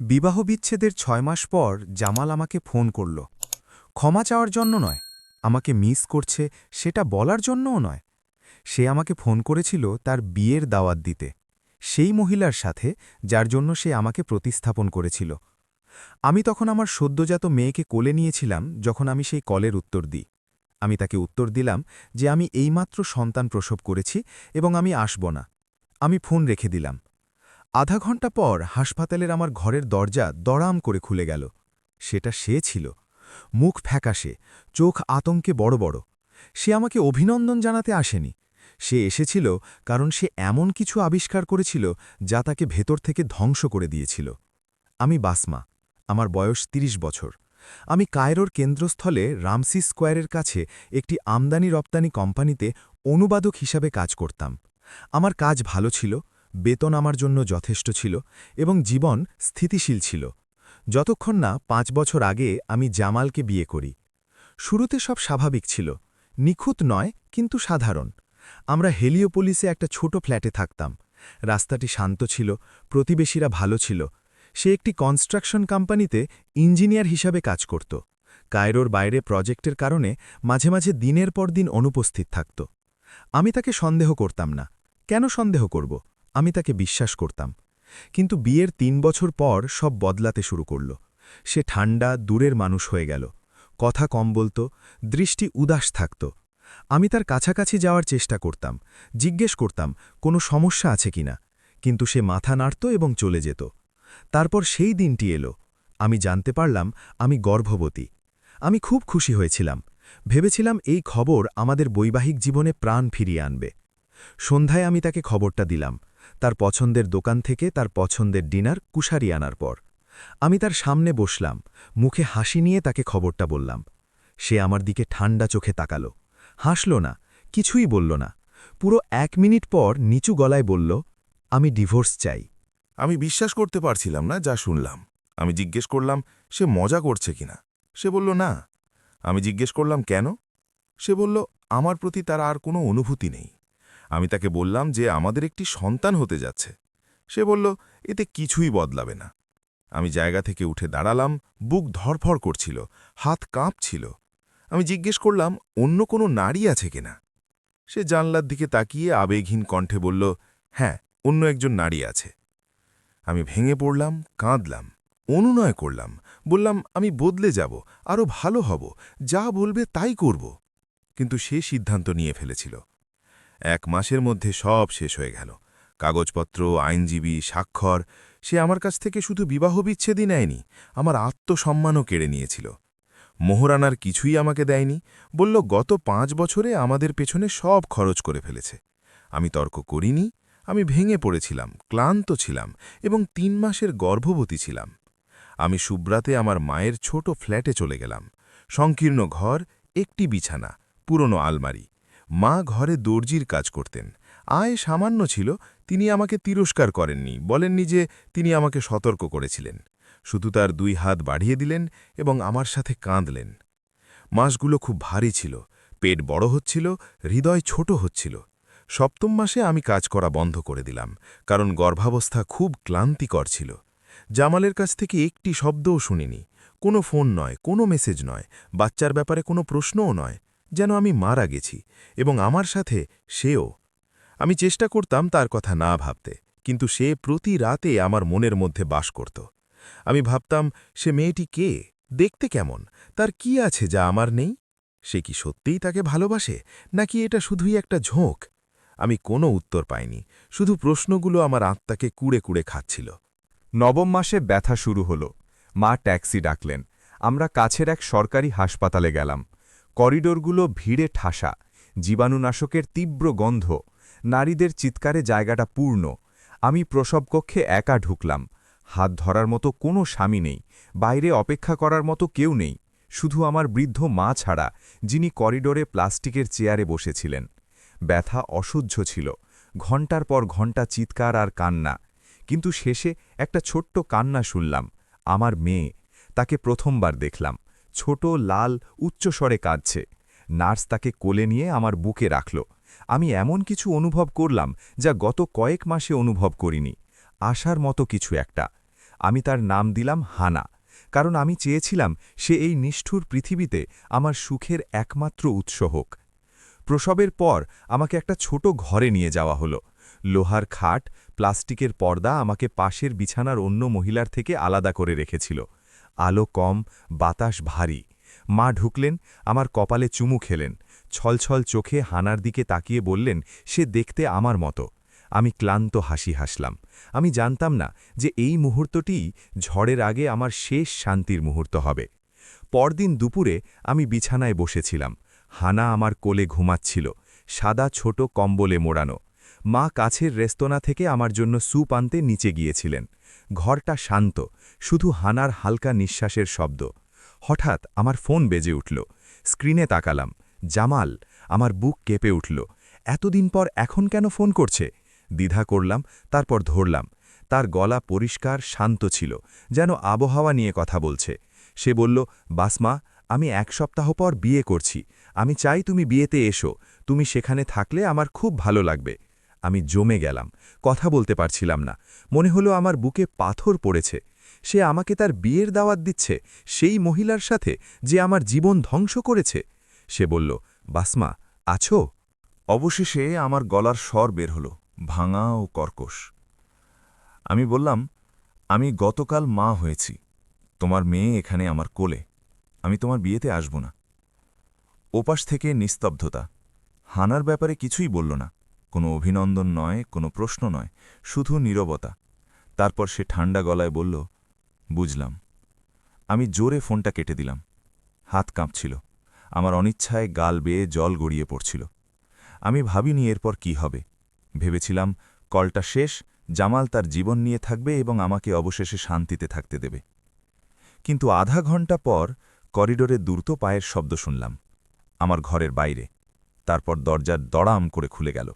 বিবাহবিচ্ছেদের ৬ মাস পর জামাল আমাকে ফোন করল। ক্ষমা চাওয়ার জন্য নয়, আমাকে মিস করছে সেটা বলার জন্যও নয়। সে আমাকে ফোন করেছিল তার বিয়ের দাওয়াত দিতে, সেই মহিলার সাথে যার জন্য সে আমাকে প্রতিস্থাপন করেছিল। আমি তখন আমার সদ্যজাত মেয়েকে কোলে নিয়েছিলাম যখন আমি সেই কলের উত্তর দিই। আমি তাকে উত্তর দিলাম যে আমি এইমাত্র সন্তান প্রসব করেছি এবং আমি আসব না। আমি ফোন রেখে দিলাম। আধা ঘণ্টা পর হাসপাতালের আমার ঘরের দরজা দড়াম করে খুলে গেল। সেটা সে ছিল, মুখ ফ্যাকাশে, চোখ আতঙ্কে বড় বড়। সে আমাকে অভিনন্দন জানাতে আসেনি। সে এসেছিল কারণ সে এমন কিছু আবিষ্কার করেছিল যা তাকে ভেতর থেকে ধ্বংস করে দিয়েছিল। আমি বাসমা, আমার বয়স ৩০ বছর। আমি কায়রোর কেন্দ্রস্থলে রামসি স্কোয়ারের কাছে একটি আমদানি রপ্তানি কোম্পানিতে অনুবাদক হিসাবে কাজ করতাম। আমার কাজ ভালো ছিল, বেতন আমার জন্য যথেষ্ট ছিল এবং জীবন স্থিতিশীল ছিল, যতক্ষণ না ৫ বছর আগে আমি জামালকে বিয়ে করি। শুরুতে সব স্বাভাবিক ছিল, নিখুঁত নয় কিন্তু সাধারণ। আমরা হেলিওপোলিসে একটা ছোট ফ্ল্যাটে থাকতাম। রাস্তাটি শান্ত ছিল, প্রতিবেশীরা ভালো ছিল। সে একটি কনস্ট্রাকশন কোম্পানিতে ইঞ্জিনিয়ার হিসাবে কাজ করত। কায়রোর বাইরে প্রজেক্টের কারণে মাঝে মাঝে দিনের পর দিন অনুপস্থিত থাকত। আমি তাকে সন্দেহ করতাম না। কেন সন্দেহ করব? আমি তাকে বিশ্বাস করতাম। কিন্তু বিয়ের ৩ বছর পর সব বদলাতে শুরু করল। সে ঠান্ডা, দূরের মানুষ হয়ে গেল। কথা কম বলত, দৃষ্টি উদাস থাকত। আমি তার কাছাকাছি যাওয়ার চেষ্টা করতাম, জিজ্ঞেস করতাম কোনো সমস্যা আছে কিনা, কিন্তু সে মাথা নাড়ত এবং চলে যেত। তারপর সেই দিনটি এলো। আমি জানতে পারলাম আমি গর্ভবতী। আমি খুব খুশি হয়েছিলাম। ভেবেছিলাম এই খবর আমাদের বৈবাহিক জীবনে প্রাণ ফিরিয়ে আনবে। সন্ধ্যায় আমি তাকে খবরটা দিলাম, তার পছন্দের দোকান থেকে তার পছন্দের ডিনার কুশারি আনার পর। আমি তার সামনে বসলাম, মুখে হাসি নিয়ে তাকে খবরটা বললাম। সে আমার দিকে ঠান্ডা চোখে তাকালো, হাসল না, কিছুই বলল না। পুরো ১ মিনিট পর নিচু গলায় বলল, আমি ডিভোর্স চাই। আমি বিশ্বাস করতে পারছিলাম না যা শুনলাম। আমি জিজ্ঞেস করলাম সে মজা করছে কিনা। সে বলল না। আমি জিজ্ঞেস করলাম কেন। সে বলল আমার প্রতি তার আর কোনো অনুভূতি নেই। আমি তাকে বললাম যে আমাদের একটি সন্তান হতে যাচ্ছে। সে বলল এতে কিছুই বদলাবে না। আমি জায়গা থেকে উঠে দাঁড়ালাম, বুক ধরফর করছিল, হাত কাঁপছিল। আমি জিজ্ঞেস করলাম অন্য কোনো নারী আছে কিনা। সে জানলার দিকে তাকিয়ে আবেগহীন কণ্ঠে বলল, হ্যাঁ, অন্য একজন নারী আছে। আমি ভেঙে পড়লাম, কাঁদলাম, অনুনয় করলাম, বললাম আমি বদলে যাব, আরও ভালো হব, যা বলবে তাই করব। কিন্তু সে সিদ্ধান্ত নিয়ে ফেলেছিল। ১ মাসের মধ্যে সব শেষ হয়ে গেল। কাগজপত্র, আইনজীবী, স্বাক্ষর। সে আমার কাছ থেকে শুধু বিবাহবিচ্ছেদই নেয়নি, আমার আত্মসম্মানও কেড়ে নিয়েছিল। মোহরানার কিছুই আমাকে দেয়নি, বলল গত ৫ বছরে আমাদের পেছনে সব খরচ করে ফেলেছে। আমি তর্ক করিনি। আমি ভেঙে পড়েছিলাম, ক্লান্ত ছিলাম এবং ৩ মাসের গর্ভবতী ছিলাম। আমি শুভ্রাতে আমার মায়ের ছোট ফ্ল্যাটে চলে গেলাম। সংকীর্ণ ঘর, একটি বিছানা, পুরনো আলমারি। মা ঘরে দর্জির কাজ করতেন। আয় সামান্য ছিল। তিনি আমাকে তিরস্কার করেননি, বলেননি যে তিনি আমাকে সতর্ক করেছিলেন। শুধু তার ২ হাত বাড়িয়ে দিলেন এবং আমার সাথে কাঁদলেন। মাসগুলো খুব ভারী ছিল, পেট বড় হচ্ছিল, হৃদয় ছোট হচ্ছিল। ৭ম মাসে আমি কাজ করা বন্ধ করে দিলাম, কারণ গর্ভাবস্থা খুব ক্লান্তিকর ছিল। জামালের কাছ থেকে একটি শব্দও শুনিনি, কোনো ফোন নয়, কোনো মেসেজ নয়, বাচ্চার ব্যাপারে কোনো প্রশ্নও নয়, যেন আমি মারা গেছি এবং আমার সাথে সেও। আমি চেষ্টা করতাম তার কথা না ভাবতে, কিন্তু সে প্রতি রাতে আমার মনের মধ্যে বাস করত। আমি ভাবতাম সে মেয়েটি কে, দেখতে কেমন, তার কি আছে যা আমার নেই। সে কি সত্যিই তাকে ভালোবাসে, নাকি এটা শুধুই একটা ঝোঁক? আমি কোনো উত্তর পাইনি, শুধু প্রশ্নগুলো আমার আত্মাকে কুড়ে কুড়ে খাচ্ছিল। ৯ম মাসে ব্যথা শুরু হলো। মা ট্যাক্সি ডাকলেন। আমরা কাছের এক সরকারি হাসপাতালে গেলাম। করিডোরগুলো ভিড়ে ঠাসা, জীবাণুনাশকের তীব্র গন্ধ, নারীদের চিৎকারে জায়গাটা পূর্ণ। আমি প্রসবকক্ষে একা ঢুকলাম। হাত ধরার মতো কোনো স্বামী নেই, বাইরে অপেক্ষা করার মতো কেউ নেই, শুধু আমার বৃদ্ধ মা ছাড়া, যিনি করিডোরে প্লাস্টিকের চেয়ারে বসেছিলেন। ব্যথা অসহ্য ছিল, ঘণ্টার পর ঘণ্টা চিৎকার আর কান্না। কিন্তু শেষে একটা ছোট্ট কান্না শুনলাম। আমার মেয়ে, তাকে প্রথমবার দেখলাম, ছোট, লাল, উচ্চস্বরে কাঁদছে। নার্স তাকে কোলে নিয়ে আমার বুকে রাখল। আমি এমন কিছু অনুভব করলাম যা গত কয়েক মাসে অনুভব করিনি। আশার মতো কিছু একটা। আমি তার নাম দিলাম হানা, কারণ আমি চেয়েছিলাম সে এই নিষ্ঠুর পৃথিবীতে আমার সুখের একমাত্র উৎস হোক। প্রসবের পর আমাকে একটা ছোট ঘরে নিয়ে যাওয়া হলো। লোহার খাট, প্লাস্টিকের পর্দা আমাকে পাশের বিছানার অন্য মহিলার থেকে আলাদা করে রেখেছিল। আলো কম, বাতাস ভারী। মা ঢুকলেন, আমার কপালে চুমু খেলেন, ছলছল চোখে হানার দিকে তাকিয়ে বললেন সে দেখতে আমার মতো। আমি ক্লান্ত হাসি হাসলাম। আমি জানতাম না যে এই মুহূর্তটিই ঝড়ের আগে আমার শেষ শান্তির মুহূর্ত হবে। পরদিন দুপুরে আমি বিছানায় বসেছিলাম। হানা আমার কোলে ঘুমাচ্ছিল, সাদা ছোট কম্বলে মোড়ানো। মা কাছের রেস্তোরাঁ থেকে আমার জন্য স্যুপ আনতে নিচে গিয়েছিলেন। ঘরটা শান্ত, শুধু হানার হালকা নিঃশ্বাসের শব্দ। হঠাৎ আমার ফোন বেজে উঠল। স্ক্রিনে তাকালাম। জামাল। আমার বুক কেঁপে উঠল। এতদিন পর এখন কেন ফোন করছে? দ্বিধা করলাম, তারপর ধরলাম। তার গলা পরিষ্কার, শান্ত ছিল, যেন আবহাওয়া নিয়ে কথা বলছে। সে বলল, বাসমা, আমি 1 সপ্তাহ পর বিয়ে করছি। আমি চাই তুমি বিয়েতে এসো। তুমি সেখানে থাকলে আমার খুব ভালো লাগবে। আমি জমে গেলাম, কথা বলতে পারছিলাম না। মনে হলো আমার বুকে পাথর পড়েছে। সে আমাকে তার বিয়ের দাওয়াত দিচ্ছে, সেই মহিলার সাথে যে আমার জীবন ধ্বংস করেছে। সে বলল, বাসমা, আছো? অবশেষে আমার গলার স্বর বের হলো, ভাঙা ও কর্কশ। আমি বললাম, আমি গতকাল মা হয়েছি। তোমার মেয়ে এখানে আমার কোলে। আমি তোমার বিয়েতে আসব না। ওপাশ থেকে নিস্তব্ধতা। হানার ব্যাপারে কিছুই বলল না, কোনো অভিনন্দন নয়, কোনো প্রশ্ন নয়, শুধু নীরবতা। তারপর সে ঠান্ডা গলায় বলল, বুঝলাম। আমি জোরে ফোনটা কেটে দিলাম। হাত কাঁপছিল, আমার অনিচ্ছায় গাল বেয়ে জল গড়িয়ে পড়ছিল। আমি ভাবিনি এরপর কি হবে। ভেবেছিলাম কলটা শেষ, জামাল তার জীবন নিয়ে থাকবে এবং আমাকে অবশেষে শান্তিতে থাকতে দেবে। কিন্তু আধা ঘন্টা পর করিডোরে দ্রুত পায়ের শব্দ শুনলাম, আমার ঘরের বাইরে। তারপর দরজার দড়াম করে খুলে গেল।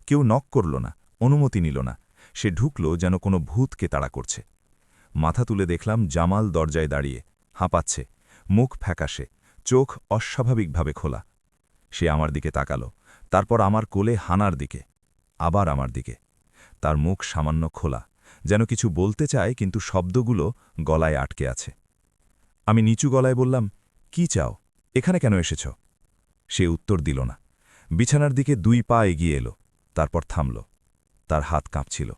কেউ নক করল না, অনুমতি নিল না। সে ঢুকল যেন কোনো ভূতকে তাড়া করছে। মাথা তুলে দেখলাম জামাল দরজায় দাঁড়িয়ে, হাঁপাচ্ছে, মুখ ফ্যাকাশে, চোখ অস্বাভাবিকভাবে খোলা। সে আমার দিকে তাকালো, তারপর আমার কোলে, হানার দিকে, আবার আমার দিকে। তার মুখ সামান্য খোলা, যেন কিছু বলতে চায়, কিন্তু শব্দগুলো গলায় আটকে আছে। আমি নিচু গলায় বললাম, কি চাও? এখানে কেন এসেছ? সে উত্তর দিল না। বিছানার দিকে 2 পা এগিয়ে এলো, তারপর থামল। তার হাত কাঁপছিল।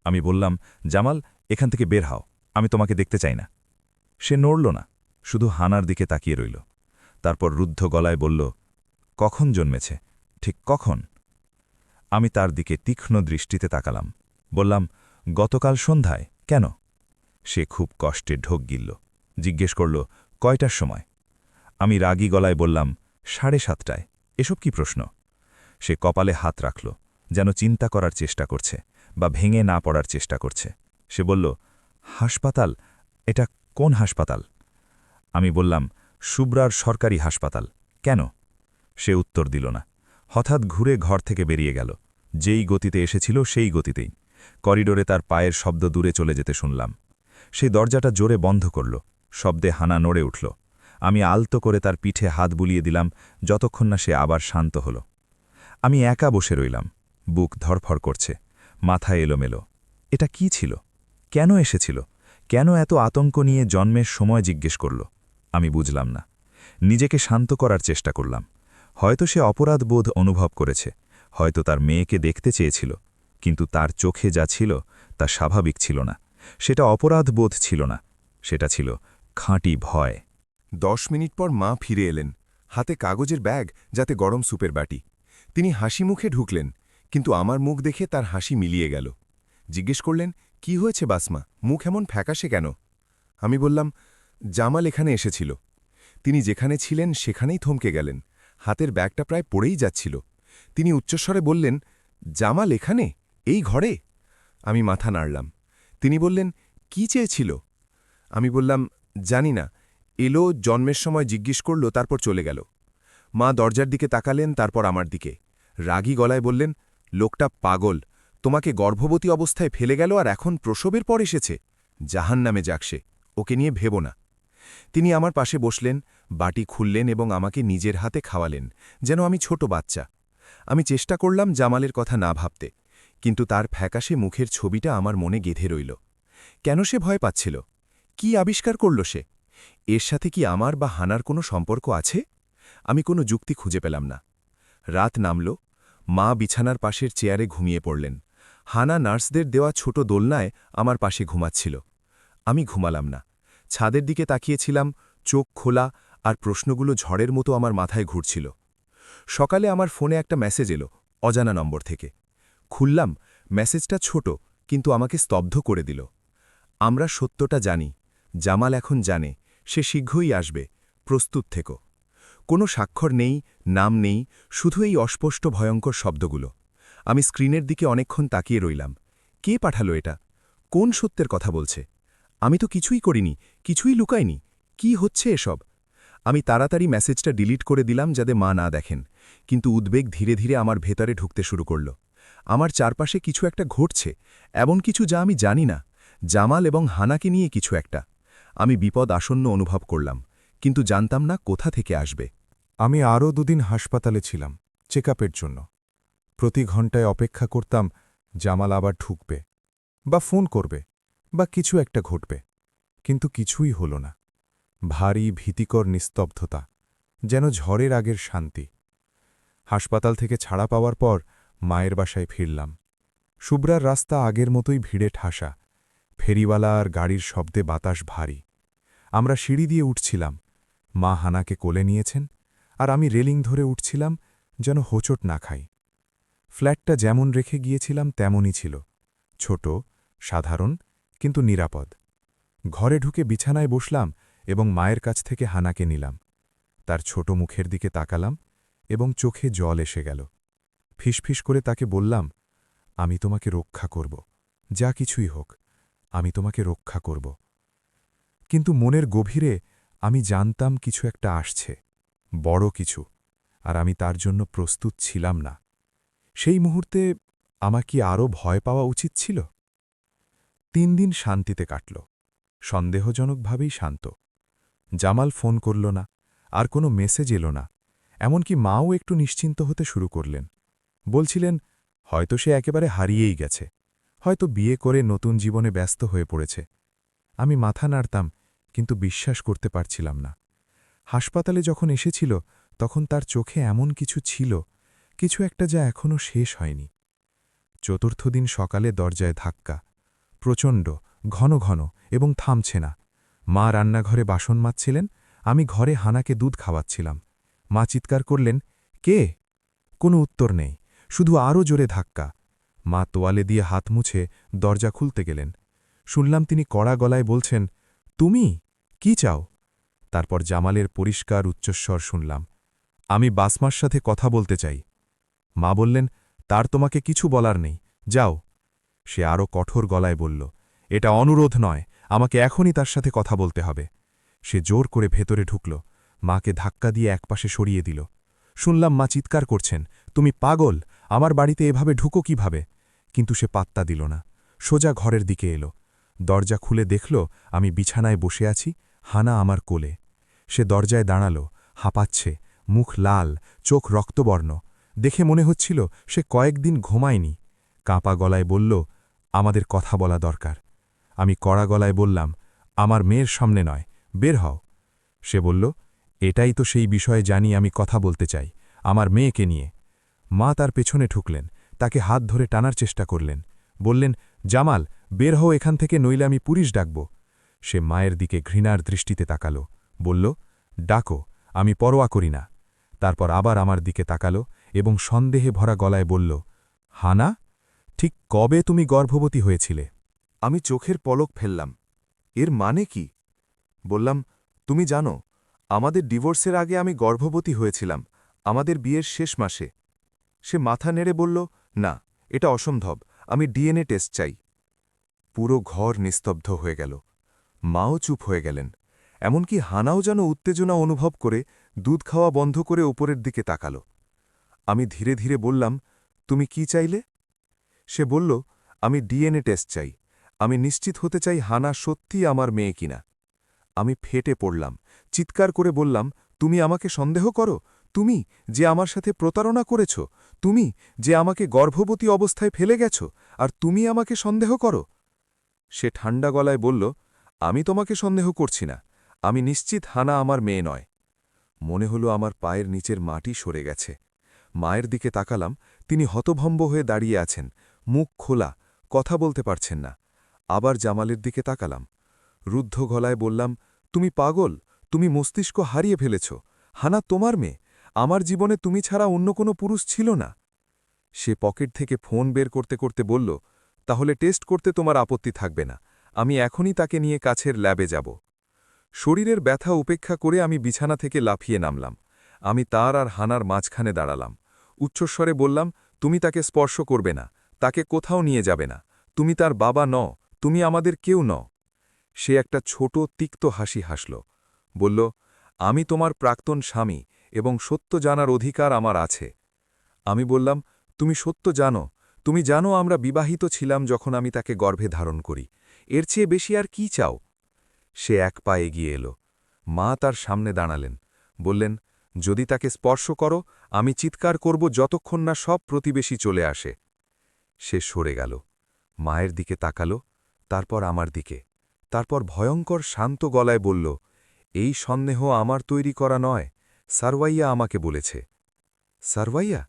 আমি বললাম, জামাল, এখান থেকে বের হও, আমি তোমাকে দেখতে চাই না। সে নড়ল না, শুধু হানার দিকে তাকিয়ে রইল। তারপর রুদ্ধ গলায় বলল, কখন জন্মেছে? ঠিক কখন? আমি তার দিকে তীক্ষ্ণ দৃষ্টিতে তাকালাম। বললাম, গতকাল সন্ধ্যায়। কেন? সে খুব কষ্টে ঢোক গিলল, জিজ্ঞেস করল, কয়টার সময়? আমি রাগী গলায় বললাম, 7:30টায়। এসব কি প্রশ্ন? সে কপালে হাত রাখল, যেন চিন্তা করার চেষ্টা করছে বা ভেঙে না পড়ার চেষ্টা করছে। সে বলল, হাসপাতাল? এটা কোন হাসপাতাল? আমি বললাম, শুভ্রার সরকারি হাসপাতাল। কেন? সে উত্তর দিল না। হঠাৎ ঘুরে ঘর থেকে বেরিয়ে গেল, যেই গতিতে এসেছিল সেই গতিতেই। করিডোরে তার পায়ের শব্দ দূরে চলে যেতে শুনলাম। সেই দরজাটা জোরে বন্ধ করল, শব্দে হানা নড়ে উঠল। আমি আলতো করে তার পিঠে হাত বুলিয়ে দিলাম, যতক্ষণ না সে আবার শান্ত হল। আমি একা বসে রইলাম, বুক ধরফর করছে, মাথা এলোমেলো। এটা কি ছিল? কেন এসেছিল? কেন এত আতঙ্ক নিয়ে জন্মের সময় জিজ্ঞেস করল? আমি বুঝলাম না। নিজেকে শান্ত করার চেষ্টা করলাম। হয়তো সে অপরাধবোধ অনুভব করেছে, হয়তো তার মেয়েকে দেখতে চেয়েছিল, কিন্তু তার চোখে যা ছিল তা স্বাভাবিক ছিল না। সেটা অপরাধবোধ ছিল না, সেটা ছিল খাঁটি ভয়। 10 মিনিট পর মা ফিরে এলেন, হাতে কাগজের ব্যাগ, যাতে গরম সুপের বাটি। তিনি হাসি মুখে ঢুকলেন, কিন্তু আমার মুখ দেখে তার হাসি মিলিয়ে গেল। জিজ্ঞেস করলেন, কি হয়েছে বাসমা, মুখ এমন ফ্যাকাশে কেন? আমি বললাম, জামাল এখানে এসেছিল। তিনি যেখানে ছিলেন সেখানেই থমকে গেলেন, হাতের ব্যাগটা প্রায় পড়েই যাচ্ছিল। তিনি উচ্চস্বরে বললেন, জামাল এখানে, এই ঘরে? আমি মাথা নাড়লাম। তিনি বললেন, কি চেয়েছিল? আমি বললাম, জানি না, এলো, জন্মের সময় জিজ্ঞেস করল, তারপর চলে গেল। মা দরজার দিকে তাকালেন, তারপর আমার দিকে রাগী গলায় বললেন, লোকটা পাগল, তোমাকে গর্ভবতী অবস্থায় ফেলে গেল আর এখন প্রসবের পর এসেছে। জাহান্নামে যাক সে, ওকে নিয়ে ভেব না। তিনি আমার পাশে বসলেন, বাটি খুললেন এবং আমাকে নিজের হাতে খাওয়ালেন, যেন আমি ছোট বাচ্চা। আমি চেষ্টা করলাম জামালের কথা না ভাবতে, কিন্তু তার ফ্যাকাশে মুখের ছবিটা আমার মনে গেঁথে রইল। কেন সে ভয় পাচ্ছিল? কি আবিষ্কার করল সে? এর সাথে কি আমার বা হানার কোনো সম্পর্ক আছে? আমি কোনো যুক্তি খুঁজে পেলাম না। রাত নামল, মা বিছানার পাশের চেয়ারে ঘুমিয়ে পড়লেন। হানা নার্সদের দেওয়া ছোট দোলনায় আমার পাশে ঘুমাচ্ছিল। আমি ঘুমালাম না। ছাদের দিকে তাকিয়েছিলাম, চোখ খোলা, আর প্রশ্নগুলো ঝড়ের মতো আমার মাথায় ঘুরছিল। সকালে আমার ফোনে একটা মেসেজ এলো, অজানা নম্বর থেকে। খুললাম, মেসেজটা ছোট, কিন্তু আমাকে স্তব্ধ করে দিল। আমরা সত্যটা জানি, জামাল এখন জানে, সে শীঘ্রই আসবে, প্রস্তুত থেকো। কোনো স্বাক্ষর নেই, নাম নেই, শুধু এই অস্পষ্ট ভয়ঙ্কর শব্দগুলো। আমি স্ক্রিনের দিকে অনেকক্ষণ তাকিয়ে রইলাম। কে পাঠালো এটা? কোন সত্যের কথা বলছে? আমি তো কিছুই করিনি, কিছুই লুকাইনি। কি হচ্ছে এসব? আমি তাড়াতাড়ি মেসেজটা ডিলিট করে দিলাম যাতে মা না দেখেন, কিন্তু উদ্বেগ ধীরে ধীরে আমার ভেতরে ঢুকতে শুরু করল। আমার চারপাশে কিছু একটা ঘটছে, এমন কিছু যা আমি জানি না। জামাল এবং হানাকে নিয়ে কিছু একটা। আমি বিপদ আসন্ন অনুভব করলাম, কিন্তু জানতাম না কোথা থেকে আসবে। আমি আরও 2 দিন হাসপাতালে ছিলাম, চেকআপের জন্য। প্রতি ঘন্টায় অপেক্ষা করতাম জামাল আবার ঢুকবে, বা ফোন করবে, বা কিছু একটা ঘটবে। কিন্তু কিছুই হল না। ভারী ভীতিকর নিস্তব্ধতা, যেন ঝড়ের আগের শান্তি। হাসপাতাল থেকে ছাড়া পাওয়ার পর মায়ের বাসায় ফিরলাম। শুভ্রার রাস্তা আগের মতোই ভিড়ে ঠাসা, ফেরিওয়ালা আর গাড়ির শব্দে বাতাস ভারী। আমরা সিঁড়ি দিয়ে উঠছিলাম, মা হানাকে কোলে নিয়েছেন, আর আমি রেলিং ধরে উঠছিলাম যেন হোঁচট না খাই। ফ্ল্যাটটা যেমন রেখে গিয়েছিলাম তেমনই ছিল, ছোট, সাধারণ, কিন্তু নিরাপদ। ঘরে ঢুকে বিছানায় বসলাম এবং মায়ের কাছ থেকে হানাকে নিলাম। তার ছোট মুখের দিকে তাকালাম এবং চোখে জল এসে গেল। ফিসফিস করে তাকে বললাম, আমি তোমাকে রক্ষা করব, যা কিছুই হোক, আমি তোমাকে রক্ষা করব। কিন্তু মনের গভীরে আমি জানতাম কিছু একটা আসছে, বড় কিছু, আর আমি তার জন্য প্রস্তুত ছিলাম না। সেই মুহূর্তে আমার কি আরও ভয় পাওয়া উচিত ছিল? 3 দিন শান্তিতে কাটল, সন্দেহজনকভাবেই শান্ত। জামাল ফোন করল না, আর কোনো মেসেজ এলো না। এমনকি মাও একটু নিশ্চিন্ত হতে শুরু করলেন। বলছিলেন, হয়তো সে একেবারে হারিয়েই গেছে, হয়তো বিয়ে করে নতুন জীবনে ব্যস্ত হয়ে পড়েছে। আমি মাথা নাড়তাম, কিন্তু বিশ্বাস করতে পারছিলাম না। হাসপাতালে যখন এসেছিল তখন তার চোখে এমন কিছু ছিল, কিছু একটা যা এখনও শেষ হয়নি। 4র্থ দিন সকালে দরজায় ধাক্কা, প্রচণ্ড, ঘন ঘন, এবং থামছে না। মা রান্নাঘরে বাসন মাজছিলেন, আমি ঘরে হানাকে দুধ খাওয়াচ্ছিলাম। মা চিৎকার করলেন, কে? কোনো উত্তর নেই, শুধু আরও জোরে ধাক্কা। মা তোয়ালে দিয়ে হাত মুছে দরজা খুলতে গেলেন। শুনলাম তিনি কড়া গলায় বলছেন, তুমি কি চাও? তারপর জামালের পরিষ্কার উচ্চস্বর শুনলাম, আমি বাসমার সাথে কথা বলতে চাই। মা বললেন, তার তোমাকে কিছু বলার নেই, যাও। সে আরও কঠোর গলায় বলল, এটা অনুরোধ নয়, আমাকে এখনই তার সাথে কথা বলতে হবে। সে জোর করে ভেতরে ঢুকল, মাকে ধাক্কা দিয়ে একপাশে সরিয়ে দিল। শুনলাম মা চিৎকার করছেন, তুমি পাগল, আমার বাড়িতে এভাবে ঢুকো কিভাবে? কিন্তু সে পাত্তা দিল না, সোজা ঘরের দিকে এলো। দরজা খুলে দেখল আমি বিছানায় বসে আছি, হানা আমার কোলে। সে দরজায় দাঁড়াল, হাঁপাচ্ছে, মুখ লাল, চোখ রক্তবর্ণ। দেখে মনে হচ্ছিল সে কয়েকদিন ঘুমায়নি। কাঁপা গলায় বলল, আমাদের কথা বলা দরকার। আমি কড়া গলায় বললাম, আমার মেয়ের সামনে নয়, বের হও। সে বলল, এটাই তো সেই বিষয়ে জানি আমি কথা বলতে চাই, আমার মেয়েকে নিয়ে। মা তার পেছনে ঠুকলেন, তাকে হাত ধরে টানার চেষ্টা করলেন। বললেন, জামাল, বের হও এখান থেকে, নইলে আমি পুলিশ ডাকব। সে মায়ের দিকে ঘৃণার দৃষ্টিতে তাকালো, বলল, ডাকো, আমি পরোয়া করি না। তারপর আবার আমার দিকে তাকালো এবং সন্দেহে ভরা গলায় বলল, হানা, ঠিক কবে তুমি গর্ভবতী হয়েছিলে? আমি চোখের পলক ফেললাম। এর মানে কি? বললাম, তুমি জানো, আমাদের ডিভোর্সের আগে আমি গর্ভবতী হয়েছিলাম, আমাদের বিয়ের শেষ মাসে। সে মাথা নেড়ে বলল, না, এটা অসম্ভব, আমি ডিএনএ টেস্ট চাই। পুরো ঘর নিস্তব্ধ হয়ে গেল। মাও চুপ হয়ে গেলেন। এমনকি হানাও যেন উত্তেজনা অনুভব করে দুধ খাওয়া বন্ধ করে ওপরের দিকে তাকাল। আমি ধীরে ধীরে বললাম, তুমি কি চাইলে? সে বলল, আমি ডিএনএ টেস্ট চাই, আমি নিশ্চিত হতে চাই হানা সত্যি আমার মেয়ে কিনা। আমি ফেটে পড়লাম, চিৎকার করে বললাম, তুমি আমাকে সন্দেহ করো? তুমি যে আমার সাথে প্রতারণা করেছ, তুমি যে আমাকে গর্ভবতী অবস্থায় ফেলে গেছ, আর তুমি আমাকে সন্দেহ করো? সে ঠান্ডা গলায় বলল, আমি তোমাকে সন্দেহ করছি না, আমি নিশ্চিত হানা আমার মেয়ে নয়। মনে হলো আমার পায়ের নিচের মাটি সরে গেছে। মায়ের দিকে তাকালাম, তিনি হতভম্ব হয়ে দাঁড়িয়ে আছেন, মুখ খোলা, কথা বলতে পারছেন না। আবার জামালের দিকে তাকালাম, রুদ্ধ গলায় বললাম, তুমি পাগল, তুমি মস্তিষ্ক হারিয়ে ফেলেছ, হানা তোমার মেয়ে, আমার জীবনে তুমি ছাড়া অন্য কোনো পুরুষ ছিল না। সে পকেট থেকে ফোন বের করতে করতে বলল, তাহলে টেস্ট করতে তোমার আপত্তি থাকবে না, আমি এখনই তাকে নিয়ে কাছের ল্যাবে যাব। শরীরের ব্যথা উপেক্ষা করে আমি বিছানা থেকে লাফিয়ে নামলাম। আমি তার আর হানার মাঝখানে দাঁড়ালাম। উচ্চস্বরে বললাম, তুমি তাকে স্পর্শ করবে না, তাকে কোথাও নিয়ে যাবে না, তুমি তার বাবা নও, তুমি আমাদের কেউ নও। সে একটা ছোট তিক্ত হাসি হাসল, বলল, আমি তোমার প্রাক্তন স্বামী এবং সত্য জানার অধিকার আমার আছে। আমি বললাম, তুমি সত্য জানো, তুমি জানো আমরা বিবাহিত ছিলাম যখন আমি তাকে গর্ভে ধারণ করি, এর চেয়ে বেশি আর কি চাও? সে এক পা এগিয়ে এলো। মা তার সামনে দাঁড়ালেন, বললেন, যদি তাকে স্পর্শ করো আমি চিৎকার করব যতক্ষণ না সব প্রতিবেশী চলে আসে। সে সরে গেল, মায়ের দিকে তাকালো, তারপর আমার দিকে, তারপর ভয়ঙ্কর শান্ত গলায় বলল, এই সন্দেহ আমার তৈরি করা নয়, সারওয়াইয়া আমাকে বলেছে। সারওয়াইয়া?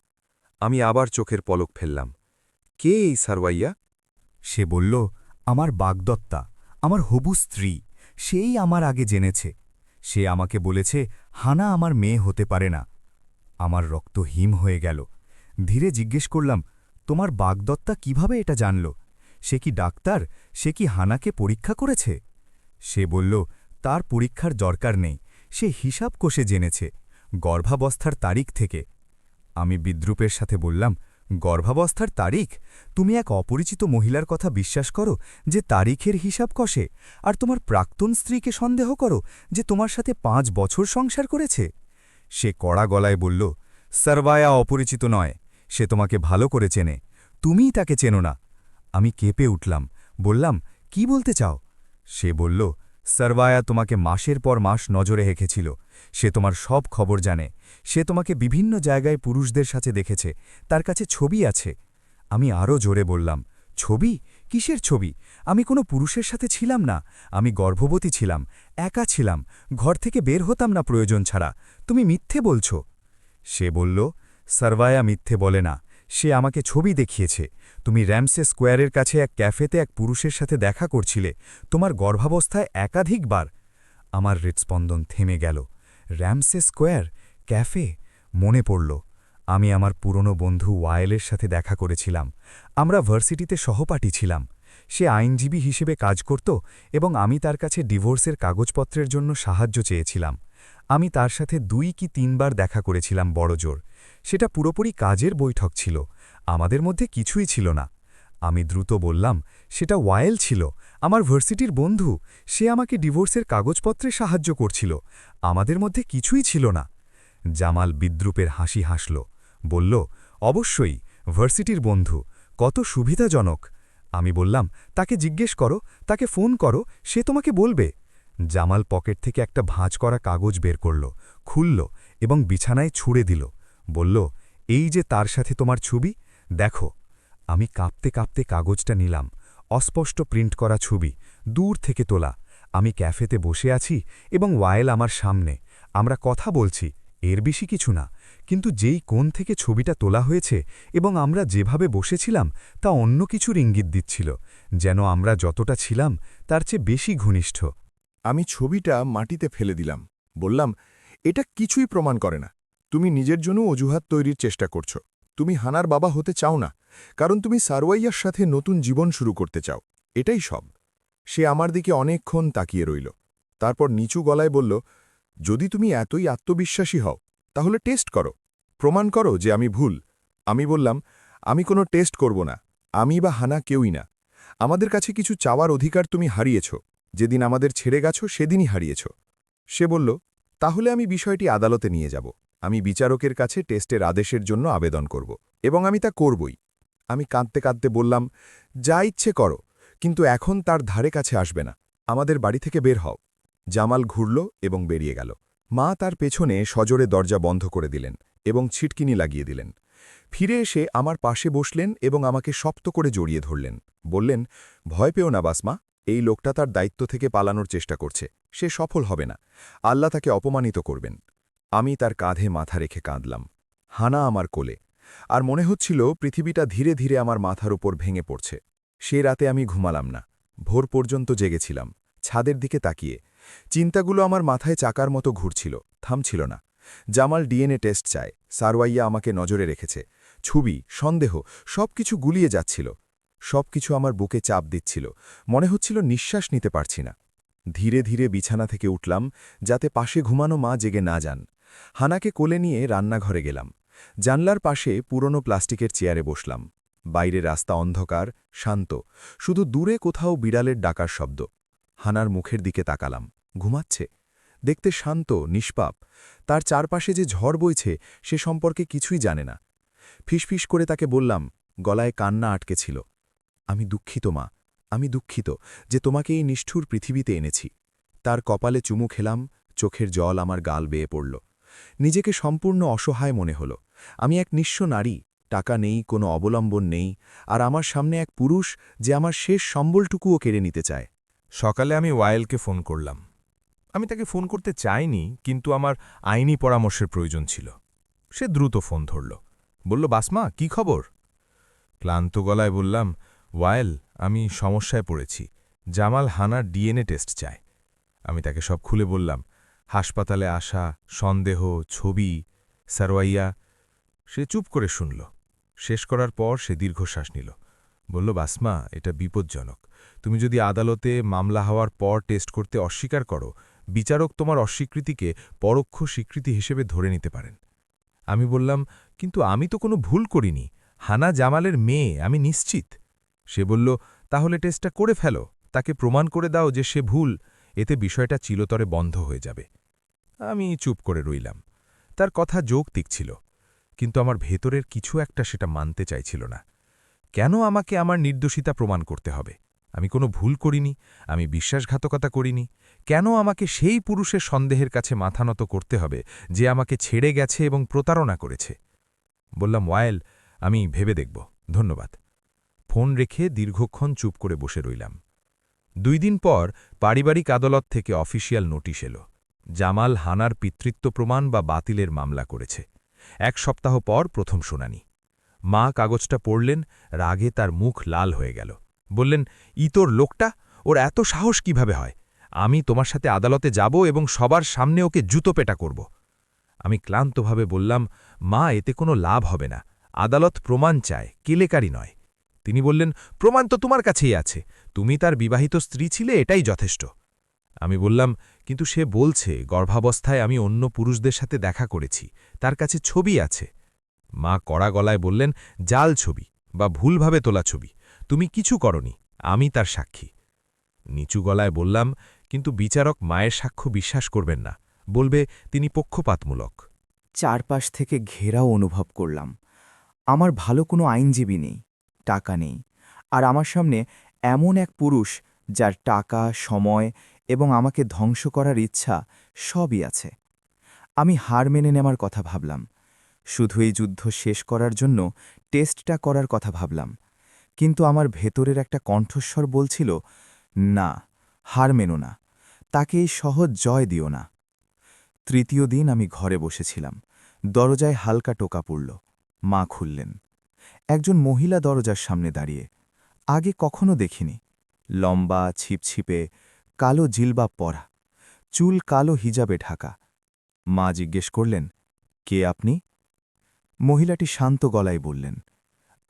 আমি আবার চোখের পলক ফেললাম। কে এই সারওয়াইয়া? সে বলল, আমার বাগদত্তা, আমার হবু স্ত্রী, সেই আমার আগে জেনেছে। সে আমাকে বলেছে হানা আমার মেয়ে হতে পারে না। আমার রক্ত হিম হয়ে গেল। ধীরে জিজ্ঞেস করলাম, তোমার বাগদত্তা কিভাবে এটা জানল? সে কি ডাক্তার? সে কি হানাকে পরীক্ষা করেছে? সে বলল, তার পরীক্ষার দরকার নেই, সে হিসাব কষে জেনেছে, গর্ভাবস্থার তারিখ থেকে। আমি বিদ্রুপের সাথে বললাম, গর্ভাবস্থার তারিখ? তুমি এক অপরিচিত মহিলার কথা বিশ্বাস করো যে তারিখের হিসাব কষে, আর তোমার প্রাক্তন স্ত্রীকে সন্দেহ করো যে তোমার সাথে 5 বছর সংসার করেছে? সে কড়া গলায় বলল, সারওয়ায়া অপরিচিত নয়, সে তোমাকে ভালো করে চেনে, তুমিই তাকে চেনো না। আমি কেঁপে উঠলাম, বললাম, কি বলতে চাও? সে বলল, সারওয়ায়া তোমাকে মাসের পর মাস নজরে রেখেছিল, সে তোমার সব খবর জানে, সে তোমাকে বিভিন্ন জায়গায় পুরুষদের সাথে দেখেছে, তার কাছে ছবি আছে। আমি আরও জোরে বললাম, ছবি? কিসের ছবি? আমি কোনো পুরুষের সাথে ছিলাম না, আমি গর্ভবতী ছিলাম, একা ছিলাম, ঘর থেকে বের হতাম না প্রয়োজন ছাড়া, তুমি মিথ্যে বলছ। সে বলল, সারওয়ায়া মিথ্যে বলে না, সে আমাকে ছবি দেখিয়েছে, তুমি র্যামসে স্কোয়ারের কাছে এক ক্যাফেতে এক পুরুষের সাথে দেখা করছিলে, তোমার গর্ভাবস্থায় একাধিকবার। আমার হৃৎস্পন্দন থেমে গেল। র্যামসে স্কোয়ার, ক্যাফে, মনে পড়ল। আমি আমার পুরনো বন্ধু ওয়াইলের সাথে দেখা করেছিলাম, আমরা ভার্সিটিতে সহপাঠী ছিলাম। সে আইনজীবী হিসেবে কাজ করত এবং আমি তার কাছে ডিভোর্সের কাগজপত্রের জন্য সাহায্য চেয়েছিলাম। আমি তার সাথে 2 কি 3 বার দেখা করেছিলাম বড়জোর। সেটা পুরোপুরি কাজের বৈঠক ছিল, আমাদের মধ্যে কিছুই ছিল না। আমি দ্রুত বললাম, সেটা ওয়াইল ছিল, আমার ভার্সিটির বন্ধু, সে আমাকে ডিভোর্সের কাগজপত্রে সাহায্য করছিল, আমাদের মধ্যে কিছুই ছিল না। জামাল বিদ্রুপের হাসি হাসল, বলল, অবশ্যই, ভার্সিটির বন্ধু, কত সুবিধাজনক। আমি বললাম, তাকে জিজ্ঞেস করো, তাকে ফোন করো, সে তোমাকে বলবে। জামাল পকেট থেকে একটা ভাঁজ করা কাগজ বের করল, খুলল এবং বিছানায় ছুঁড়ে দিল, বলল, এই যে তার সাথে তোমার ছবি, দেখো। আমি কাঁপতে কাঁপতে কাগজটা নিলাম, অস্পষ্ট প্রিন্ট করা ছবি, দূর থেকে তোলা। আমি ক্যাফেতে বসে আছি এবং ওয়াইল আমার সামনে, আমরা কথা বলছি, এর বেশি কিছু না, কিন্তু যেই কোণ থেকে ছবিটা তোলা হয়েছে এবং আমরা যেভাবে বসেছিলাম তা অন্য কিছুর ইঙ্গিত দিচ্ছিল, যেন আমরা যতটা ছিলাম তার চেয়ে বেশি ঘনিষ্ঠ। আমি ছবিটা মাটিতে ফেলে দিলাম, বললাম, এটা কিছুই প্রমাণ করে না, তুমি নিজের জন্য অজুহাত তৈরির চেষ্টা করছো। তুমি হানার বাবা হতে চাও না, কারণ তুমি সারওয়াইয়ার সাথে নতুন জীবন শুরু করতে চাও, এটাই সব। সে আমার দিকে অনেকক্ষণ তাকিয়ে রইল, তারপর নিচু গলায় বলল, যদি তুমি এতই আত্মবিশ্বাসী হও তাহলে টেস্ট করো, প্রমাণ করো যে আমি ভুল। আমি বললাম, আমি কোনো টেস্ট করব না, আমি বা হানা কেউই না। আমাদের কাছে কিছু চাওয়ার অধিকার তুমি হারিয়েছ, যেদিন আমাদের ছেড়ে গেছ সেদিনই হারিয়েছ। সে বলল, তাহলে আমি বিষয়টি আদালতে নিয়ে যাব, আমি বিচারকের কাছে টেস্টের আদেশের জন্য আবেদন করব, এবং আমি তা করবই। আমি কাঁদতে কাঁদতে বললাম, যা ইচ্ছে করো, কিন্তু এখন তার ধারে কাছে আসবে না, আমাদের বাড়ি থেকে বের হও। জামাল ঘুরল এবং বেরিয়ে গেল। মা তার পেছনে সজোরে দরজা বন্ধ করে দিলেন এবং ছিটকিনি লাগিয়ে দিলেন। ফিরে এসে আমার পাশে বসলেন এবং আমাকে শক্ত করে জড়িয়ে ধরলেন, বললেন, ভয় পেও না বাসমা, এই লোকটা তার দায়িত্ব থেকে পালানোর চেষ্টা করছে, সে সফল হবে না, আল্লাহ তাকে অপমানিত করবেন। আমি তার কাঁধে মাথা রেখে কাঁদলাম। হানা আমার কোলে, আর মনে হচ্ছিল পৃথিবীটা ধীরে ধীরে আমার মাথার উপর ভেঙে পড়ছে। সে রাতে আমি ঘুমালাম না, ভোর পর্যন্ত জেগেছিলাম, ছাদের দিকে তাকিয়ে। চিন্তাগুলো আমার মাথায় চাকার মতো ঘুরছিল, থামছিল না। জামাল ডিএনএ টেস্ট চায়, সারওয়াইয়া আমাকে নজরে রেখেছে, ছবি, সন্দেহ, সবকিছু গুলিয়ে যাচ্ছিল। সবকিছু আমার বুকে চাপ দিচ্ছিল, মনে হচ্ছিল নিঃশ্বাস নিতে পারছি না। ধীরে ধীরে বিছানা থেকে উঠলাম, যাতে পাশে ঘুমানো মা জেগে না যান। হানাকে কোলে নিয়ে রান্নাঘরে গেলাম। জানলার পাশে পুরনো প্লাস্টিকের চেয়ারে বসলাম। বাইরে রাস্তা অন্ধকার, শান্ত, শুধু দূরে কোথাও বিড়ালের ডাকার শব্দ। হানার মুখের দিকে তাকালাম, ঘুমাচ্ছে, দেখতে শান্ত, নিষ্পাপ। তার চারপাশে যে ঝড় বইছে সে সম্পর্কে কিছুই জানে না। ফিসফিস করে তাকে বললাম, গলায় কান্না আটকে ছিল, আমি দুঃখিত মা, আমি দুঃখিত যে তোমাকে এই নিষ্ঠুর পৃথিবীতে এনেছি। তার কপালে চুমু খেলাম, চোখের জল আমার গাল বেয়ে পড়ল। নিজেকে সম্পূর্ণ অসহায় মনে হল। আমি এক নিঃস্ব নারী, টাকা নেই, কোনো অবলম্বন নেই, আর আমার সামনে এক পুরুষ যে আমার শেষ সম্বলটুকুও কেড়ে নিতে চায়। সকালে আমি ওয়াইলকে ফোন করলাম। আমি তাকে ফোন করতে চাইনি, কিন্তু আমার আইনি পরামর্শের প্রয়োজন ছিল। সে দ্রুত ফোন ধরল, বলল, বাসমা, কি খবর? ক্লান্ত গলায় বললাম, ওয়াইল, আমি সমস্যায় পড়েছি। জামাল হানার ডিএনএ টেস্ট চায়। আমি তাকে সব খুলে বললাম, হাসপাতালে আসা, সন্দেহ, ছবি, সারওয়াইয়া। সে চুপ করে শুনল। শেষ করার পর সে দীর্ঘশ্বাস নিল, বলল, বাসমা, এটা বিপজ্জনক। তুমি যদি আদালতে মামলা হওয়ার পর টেস্ট করতে অস্বীকার করো, বিচারক তোমার অস্বীকৃতিকে পরোক্ষ স্বীকৃতি হিসেবে ধরে নিতে পারেন। আমি বললাম, কিন্তু আমি তো কোনো ভুল করিনি। হানা জামালের মেয়ে, আমি নিশ্চিত। সে বলল, তাহলে টেস্টটা করে ফেলো, তাকে প্রমাণ করে দাও যে সে ভুল, এতে বিষয়টা চিরতরে বন্ধ হয়ে যাবে। আমি চুপ করে রইলাম। তার কথা যৌক্তিক ছিল, কিন্তু আমার ভেতরের কিছু একটা সেটা মানতে চাইছিল না। কেন আমাকে আমার নির্দোষিতা প্রমাণ করতে হবে? আমি কোনো ভুল করিনি, আমি বিশ্বাসঘাতকতা করিনি। কেন আমাকে সেই পুরুষের সন্দেহের কাছে মাথা নত করতে হবে যে আমাকে ছেড়ে গেছে এবং প্রতারণা করেছে? বললাম, ওয়াইল, আমি ভেবে দেখব, ধন্যবাদ। ফোন রেখে দীর্ঘক্ষণ চুপ করে বসে রইলাম। 2 দিন পর পারিবারিক আদালত থেকে অফিসিয়াল নোটিশ এলো। জামাল হানার পিতৃত্ব প্রমাণ বা বাতিলের মামলা করেছে। 1 সপ্তাহ পর প্রথম শুনানি। মা কাগজটা পড়লেন, রাগে তার মুখ লাল হয়ে গেল। বললেন, তোর লোকটা, ওর এত সাহস কিভাবে হয়? আমি তোমার সাথে আদালতে যাব এবং সবার সামনে ওকে জুতোপেটা করব। আমি ক্লান্তভাবে বললাম, মা, এতে কোনো লাভ হবে না। আদালত প্রমাণ চায়, কেলেকারি নয়। তিনি বললেন, প্রমাণ তো তোমার কাছেই আছে। তুমি তার বিবাহিত স্ত্রী ছিলে, এটাই যথেষ্ট। আমি বললাম, কিন্তু সে বলছে গর্ভাবস্থায় আমি অন্য পুরুষদের সাথে দেখা করেছি, তার কাছে ছবি আছে। মা কড়া গলায় বললেন, জাল ছবি বা ভুলভাবে তোলা ছবি, তুমি কিছু করনি, আমি তার সাক্ষী। নিচু গলায় বললাম, কিন্তু বিচারক মায়ের সাক্ষ্য বিশ্বাস করবেন না, বলবে তিনি পক্ষপাতমূলক। চারপাশ থেকে ঘেরাও অনুভব করলাম। আমার ভালো কোনো আইনজীবী নেই, টাকা নেই, আর আমার সামনে এমন এক পুরুষ যার টাকা, সময় এবং আমাকে ধ্বংস করার ইচ্ছা সবই আছে। আমি হার মেনে নেওয়ার কথা ভাবলাম। শুধু এই যুদ্ধ শেষ করার জন্য টেস্টটা করার কথা ভাবলাম। কিন্তু আমার ভেতরের একটা কণ্ঠস্বর বলছিল, না, হার মেনো না, তাকে এই সহজ জয় দিও না। তৃতীয় দিন আমি ঘরে বসেছিলাম। দরজায় হালকা টোকা পড়ল। মা খুললেন। একজন মহিলা দরজার সামনে দাঁড়িয়ে। আগে কখনো দেখিনি। লম্বা, ছিপছিপে, কালো জিলবাব পরা, চুল কালো হিজাবে ঢাকা। মা জিজ্ঞেস করলেন, কে আপনি? মহিলাটি শান্ত গলায় বললেন,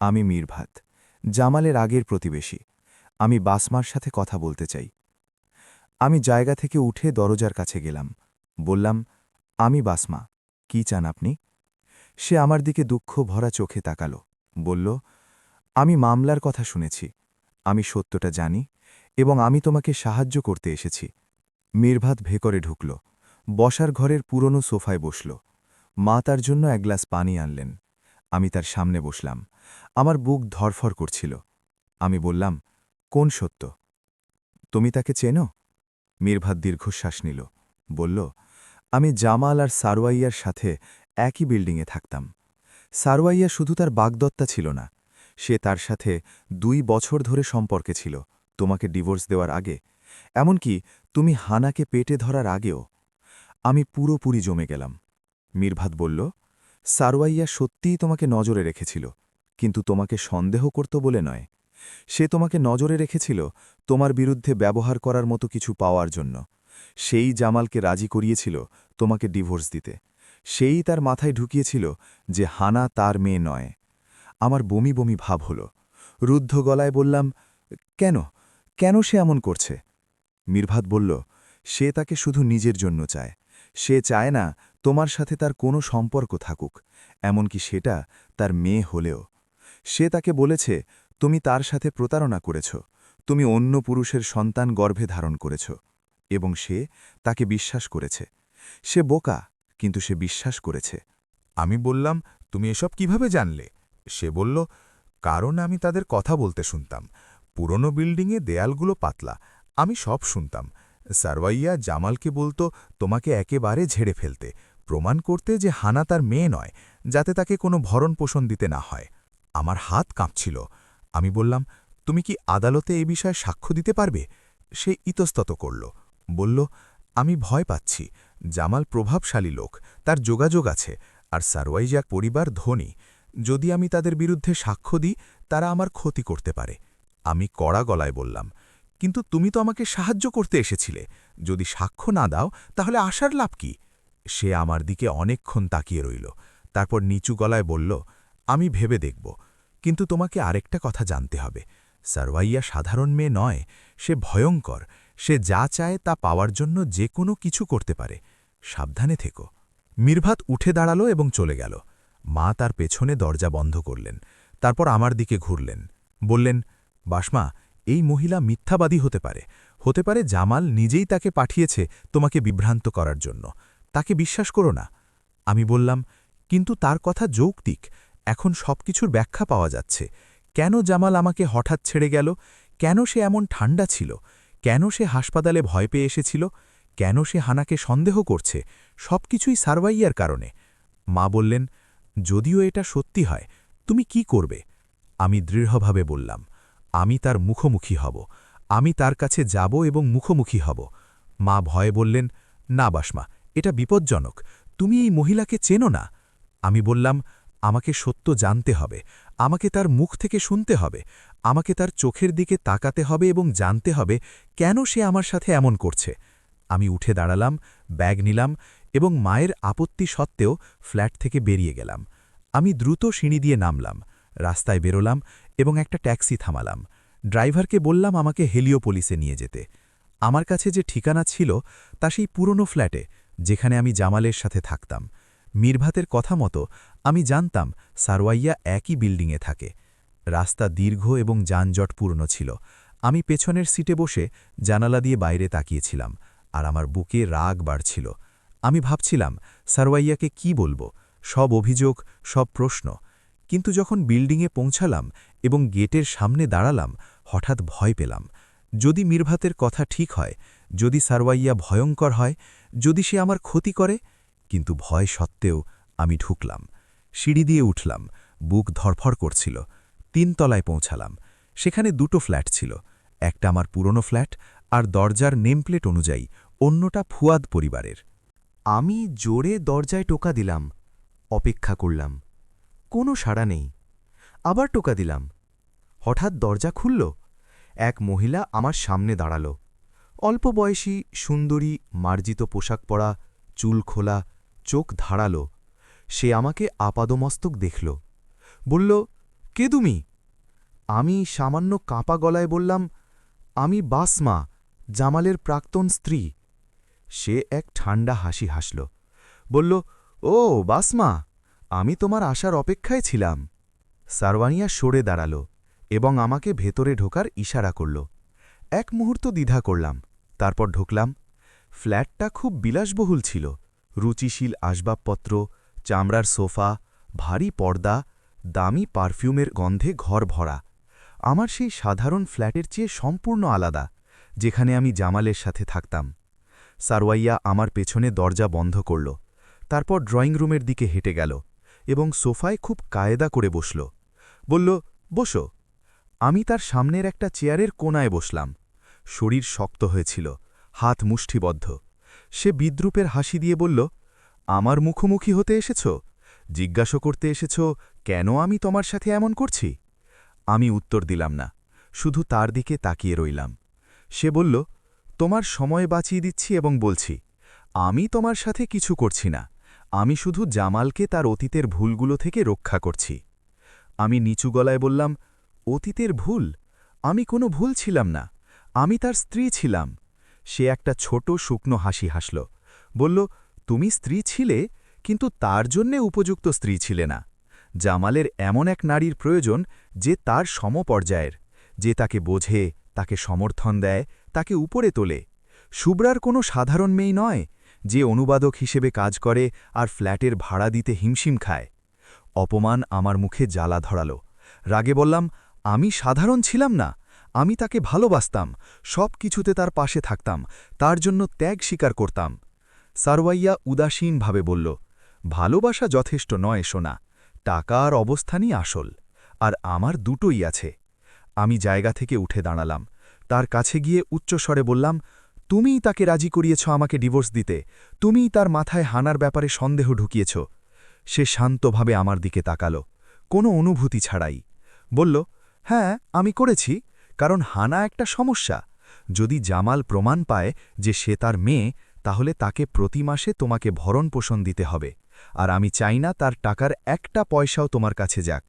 আমি মিরভাত, জামালের আগের প্রতিবেশী। আমি বাসমার সাথে কথা বলতে চাই। আমি জায়গা থেকে উঠে দরজার কাছে গেলাম। বললাম, আমি বাসমা, কি চান আপনি? সে আমার দিকে দুঃখ ভরা চোখে তাকাল। বলল, আমি মামলার কথা শুনেছি, আমি সত্যটা জানি, এবং আমি তোমাকে সাহায্য করতে এসেছি। মিরভাত ভেকরে ঢুকল, বসার ঘরের পুরনো সোফায় বসল। মা তার জন্য এক গ্লাস পানি আনলেন। আমি তার সামনে বসলাম। আমার বুক ধরফর করছিল। আমি বললাম, কোন সত্য? তুমি তাকে চেনো? মিরভাত দীর্ঘশ্বাস নিল, বলল, আমি জামাল আর সারওয়াইয়ার সাথে একই বিল্ডিংয়ে থাকতাম। সারওয়াইয়া শুধু তার বাগদত্তা ছিল না, সে তার সাথে 2 বছর ধরে সম্পর্কে ছিল। তোমাকে ডিভোর্স দেওয়ার আগে, এমনকি তুমি হানাকে পেটে ধরার আগেও। আমি পুরোপুরি জমে গেলাম। মিরভাত বলল, সারওয়াইয়া সত্যিই তোমাকে নজরে রেখেছিল, কিন্তু তোমাকে সন্দেহ করত বলে নয়। সে তোমাকে নজরে রেখেছিল তোমার বিরুদ্ধে ব্যবহার করার মতো কিছু পাওয়ার জন্য। সেই জামালকে রাজি করিয়েছিল তোমাকে ডিভোর্স দিতে। সেই তার মাথায় ঢুকিয়েছিল যে হানা তার মেয়ে নয়। আমার বমি বমি ভাব হল। রুদ্ধ গলায় বললাম, কেন কেন সে এমন করছে? মিরভাত বলল, সে তাকে শুধু নিজের জন্য চায়। সে চায় না তোমার সাথে তার কোনো সম্পর্ক থাকুক, এমনকি সেটা তার মেয়ে হলেও। সে তাকে বলেছে তুমি তার সাথে প্রতারণা করেছ, তুমি অন্য পুরুষের সন্তান গর্ভে ধারণ করেছ, এবং সে তাকে বিশ্বাস করেছে। সে বোকা, কিন্তু সে বিশ্বাস করেছে। আমি বললাম, তুমি এসব কিভাবে জানলে? সে বলল, কারণ আমি তাদের কথা বলতে শুনতাম। পুরনো বিল্ডিংয়ে দেয়ালগুলো পাতলা, আমি সব শুনতাম। সারওয়াইয়া জামালকে বলতো তোমাকে একেবারে ঝেড়ে ফেলতে, প্রমাণ করতে যে হানা তার মেয়ে নয়, যাতে তাকে কোনো ভরণ পোষণ দিতে না হয়। আমার হাত কাঁপছিল। আমি বললাম, তুমি কি আদালতে এ বিষয়ে সাক্ষ্য দিতে পারবে? সে ইতস্তত করল, বলল, আমি ভয় পাচ্ছি। জামাল প্রভাবশালী লোক, তার যোগাযোগ আছে, আর সারওয়াইজাক পরিবার ধনী। যদি আমি তাদের বিরুদ্ধে সাক্ষ্য দিই, তারা আমার ক্ষতি করতে পারে। আমি কড়া গলায় বললাম, কিন্তু তুমি তো আমাকে সাহায্য করতে এসেছিলে। যদি সাক্ষ্য না দাও তাহলে আসার লাভ কি? সে আমার দিকে অনেকক্ষণ তাকিয়ে রইল, তারপর নিচু গলায় বলল, আমি ভেবে দেখব, কিন্তু তোমাকে আরেকটা কথা জানতে হবে। সারওয়াইয়া সাধারণ মেয়ে নয়, সে ভয়ঙ্কর। সে যা চায় তা পাওয়ার জন্য যে কোনো কিছু করতে পারে। সাবধানে থেকো। মিরভাত উঠে দাঁড়ালো এবং চলে গেল। মা তার পেছনে দরজা বন্ধ করলেন, তারপর আমার দিকে ঘুরলেন, বললেন, বাসমা, এই মহিলা মিথ্যাবাদী হতে পারে জামাল নিজেই তাকে পাঠিয়েছে তোমাকে বিভ্রান্ত করার জন্য। তাকে বিশ্বাস করো না। আমি বললাম, কিন্তু তার কথা যৌক্তিক। এখন সবকিছুর ব্যাখ্যা পাওয়া যাচ্ছে। কেন জামাল আমাকে হঠাৎ ছেড়ে গেল? কেন সে এমন ঠান্ডা ছিল? কেন সে হাসপাতালে ভয় পেয়ে এসেছিল? কেন সে হানাকে সন্দেহ করছে? সবকিছুই সারওয়াইয়ার কারণে। মা বললেন, যদিও এটা সত্যি হয়, তুমি কি করবে? আমি দৃঢ়ভাবে বললাম, আমি তার মুখোমুখি হব। আমি তার কাছে যাব এবং মুখোমুখি হব। মা ভয়ে বললেন, না বাসমা, এটা বিপজ্জনক। তুমি এই মহিলাকে চেনো না। আমি বললাম, আমাকে সত্য জানতে হবে। আমাকে তার মুখ থেকে শুনতে হবে। আমাকে তার চোখের দিকে তাকাতে হবে এবং জানতে হবে কেন সে আমার সাথে এমন করছে। আমি উঠে দাঁড়ালাম, ব্যাগ নিলাম এবং মায়ের আপত্তি সত্ত্বেও ফ্ল্যাট থেকে বেরিয়ে গেলাম। আমি দ্রুত সিঁড়ি দিয়ে নামলাম, রাস্তায় বেরোলাম এবং একটা ট্যাক্সি থামালাম। ড্রাইভারকে বললাম আমাকে হেলিওপোলিসে নিয়ে যেতে। আমার কাছে যে ঠিকানা ছিল তা সেই পুরনো ফ্ল্যাটে, যেখানে আমি জামালের সাথে থাকতাম। মিরভাতের কথা মতো আমি জানতাম সারওয়াইয়া একই বিল্ডিংয়ে থাকে। রাস্তা দীর্ঘ এবং যানজটপূর্ণ ছিল। আমি পেছনের সিটে বসে জানালা দিয়ে বাইরে তাকিয়েছিলাম, আর আমার বুকে রাগ বাড়ছিল। আমি ভাবছিলাম সারওয়াইয়াকে কি বলবো, সব অভিযোগ, সব প্রশ্ন। কিন্তু যখন বিল্ডিংয়ে পৌঁছালাম এবং গেটের সামনে দাঁড়ালাম, হঠাৎ ভয় পেলাম। যদি মিরভাতের কথা ঠিক হয়, যদি সারওয়াইয়া ভয়ঙ্কর হয়, যদি সে আমার ক্ষতি করে। কিন্তু ভয় সত্ত্বেও আমি ঢুকলাম, সিঁড়ি দিয়ে উঠলাম, বুক ধরফর করছিল। 3 তলায় পৌঁছালাম। সেখানে 2টো ফ্ল্যাট ছিল, একটা আমার পুরনো ফ্ল্যাট, আর দরজার নেমপ্লেট অনুযায়ী অন্যটা ফুয়াদ পরিবারের। আমি জোরে দরজায় টোকা দিলাম, অপেক্ষা করলাম। কোনো সাড়া নেই। আবার টোকা দিলাম। হঠাৎ দরজা খুলল। এক মহিলা আমার সামনে দাঁড়াল। অল্প বয়সী, সুন্দরী, মার্জিত পোশাক পরা, চুল খোলা, চোখ ধারালো। সে আমাকে আপাদমস্তক দেখল। বলল, কে তুমি? আমি সামান্য কাঁপা গলায় বললাম, আমি বাসমা, জামালের প্রাক্তন স্ত্রী। সে এক ঠান্ডা হাসি হাসল, বলল, ও বাসমা, আমি তোমার আসার অপেক্ষায় ছিলাম। সারওয়ানিয়া সরে দাঁড়াল এবং আমাকে ভেতরে ঢোকার ইশারা করল। এক মুহূর্ত দ্বিধা করলাম, তারপর ঢুকলাম। ফ্ল্যাটটা খুব বিলাসবহুল ছিল। রুচিশীল আসবাবপত্র, চামড়ার সোফা, ভারী পর্দা, দামি পারফিউমের গন্ধে ঘর ভরা। আমার সেই সাধারণ ফ্ল্যাটের চেয়ে সম্পূর্ণ আলাদা, যেখানে আমি জামালের সাথে থাকতাম। সারওয়াইয়া আমার পেছনে দরজা বন্ধ করল, তারপর ড্রয়িং রুমের দিকে হেঁটে গেল এবং সোফায় খুব কায়দা করে বসল। বলল, বসো। আমি তার সামনের একটা চেয়ারের কোণায় বসলাম। শরীর শক্ত হয়েছিল, হাত মুষ্টিবদ্ধ। সে বিদ্রূপের হাসি দিয়ে বলল, আমার মুখোমুখি হতে এসেছ? জিজ্ঞাসা করতে এসেছ কেন আমি তোমার সাথে এমন করছি? আমি উত্তর দিলাম না, শুধু তার দিকে তাকিয়ে রইলাম। সে বলল, তোমার সময় বাঁচিয়ে দিচ্ছি এবং বলছি, আমি তোমার সাথে কিছু করছি না, আমি শুধু জামালকে তার অতীতের ভুলগুলো থেকে রক্ষা করছি। আমি নিচু গলায় বললাম, অতীতের ভুল? আমি কোনো ভুল ছিলাম না, আমি তার স্ত্রী ছিলাম। সে একটা ছোট শুকনো হাসি হাসল, বলল, তুমি স্ত্রী ছিলে, কিন্তু তার জন্যে উপযুক্ত স্ত্রী ছিলে না। জামালের এমন এক নারীর প্রয়োজন যে তার সমপর্যায়ের, যে তাকে বোঝে, তাকে সমর্থন দেয়, তাকে উপরে তোলে। শুভ্রার কোনো সাধারণ মেয়ে নয়, যে অনুবাদক হিসেবে কাজ করে আর ফ্ল্যাটের ভাড়া দিতে হিমশিম খায়। অপমান আমার মুখে জ্বালা ধরাল। রাগে বললাম, আমি সাধারণ ছিলাম না, আমি তাকে ভালোবাসতাম, সব কিছুতে তার পাশে থাকতাম, তার জন্য ত্যাগ স্বীকার করতাম। সারওয়াইয়া উদাসীনভাবে বলল, ভালোবাসা যথেষ্ট নয় সোনা, টাকা আর অবস্থানই আসল, আর আমার দুটোই আছে। আমি জায়গা থেকে উঠে দাঁড়ালাম, তার কাছে গিয়ে উচ্চস্বরে বললাম, তুমিই তাকে রাজি করিয়েছ আমাকে ডিভোর্স দিতে, তুমিই তার মাথায় হানার ব্যাপারে সন্দেহ ঢুকিয়েছ। সে শান্তভাবে আমার দিকে তাকাল, কোনো অনুভূতি ছাড়াই। বলল, হ্যাঁ আমি করেছি, কারণ হানা একটা সমস্যা। যদি জামাল প্রমাণ পায় যে সে তার মেয়ে, তাহলে তাকে প্রতি মাসে তোমাকে ভরণপোষণ দিতে হবে, আর আমি চাই না তার টাকার একটা পয়সাও তোমার কাছে যাক।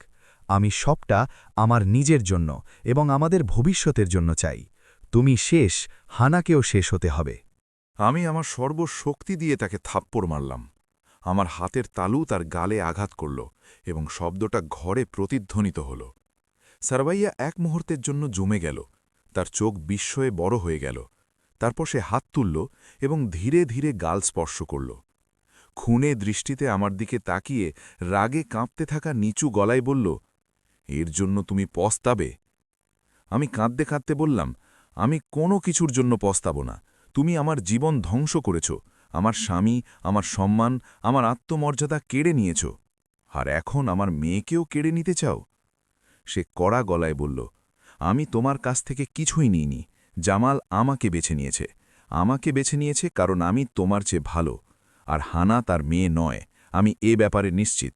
আমি সবটা আমার নিজের জন্য এবং আমাদের ভবিষ্যতের জন্য চাই। তুমি শেষ, হানাকেও শেষ হতে হবে। আমি আমার সর্বশক্তি দিয়ে তাকে থাপ্পড় মারলাম। আমার হাতের তালু তার গালে আঘাত করল এবং শব্দটা ঘরে প্রতিধ্বনিত হল। সারওয়াইয়া এক মুহূর্তের জন্য জমে গেল, তার চোখ বিস্ময়ে বড় হয়ে গেল। তারপর সে হাত তুলল এবং ধীরে ধীরে গাল স্পর্শ করল। খুনে দৃষ্টিতে আমার দিকে তাকিয়ে রাগে কাঁপতে থাকা নিচু গলায় বলল, এর জন্য তুমি পস্তাবে? আমি কাঁদতে কাঁদতে বললাম, আমি কোনো কিছুর জন্য পস্তাব না। তুমি আমার জীবন ধ্বংস করেছ, আমার স্বামী, আমার সম্মান, আমার আত্মমর্যাদা কেড়ে নিয়েছ, আর এখন আমার মেয়েকেও কেড়ে নিতে চাও? সে কড়া গলায় বলল, আমি তোমার কাছ থেকে কিছুই নিইনি। জামাল আমাকে বেছে নিয়েছে, আমাকে বেছে নিয়েছে কারণ আমি তোমার চেয়ে ভালো, আর হানা তার মেয়ে নয়, আমি এ ব্যাপারে নিশ্চিত।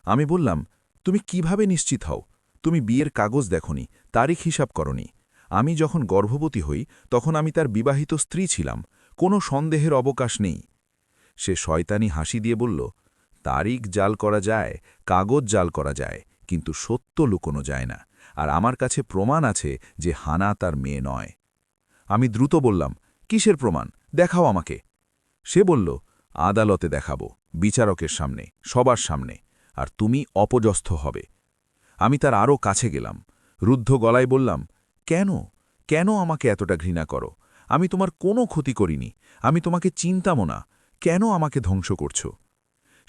আমি বললাম, তুমি কিভাবে নিশ্চিত হও? তুমি বিয়ের কাগজ দেখনি, তারিখ হিসাব করনি। আমি যখন গর্ভবতী হই তখন আমি তার বিবাহিত স্ত্রী ছিলাম, কোনো সন্দেহের অবকাশ নেই। সে শয়তানি হাসি দিয়ে বলল, তারিখ জাল করা যায়, কাগজ জাল করা যায়, কিন্তু সত্য লুকোনো যায় না, আর আমার কাছে প্রমাণ আছে যে হানা তার মেয়ে নয়। আমি দ্রুত বললাম, কিসের প্রমাণ? দেখাও আমাকে। সে বলল, আদালতে দেখাবো, বিচারকের সামনে, সবার সামনে, আর তুমি অপজস্থ হবে। আমি তার আরও কাছে গেলাম, রুদ্ধ গলায় বললাম, কেন কেন আমাকে এতটা ঘৃণা করো? আমি তোমার কোনো ক্ষতি করিনি, আমি তোমাকে চিনতামও না, কেন আমাকে ধ্বংস করছ?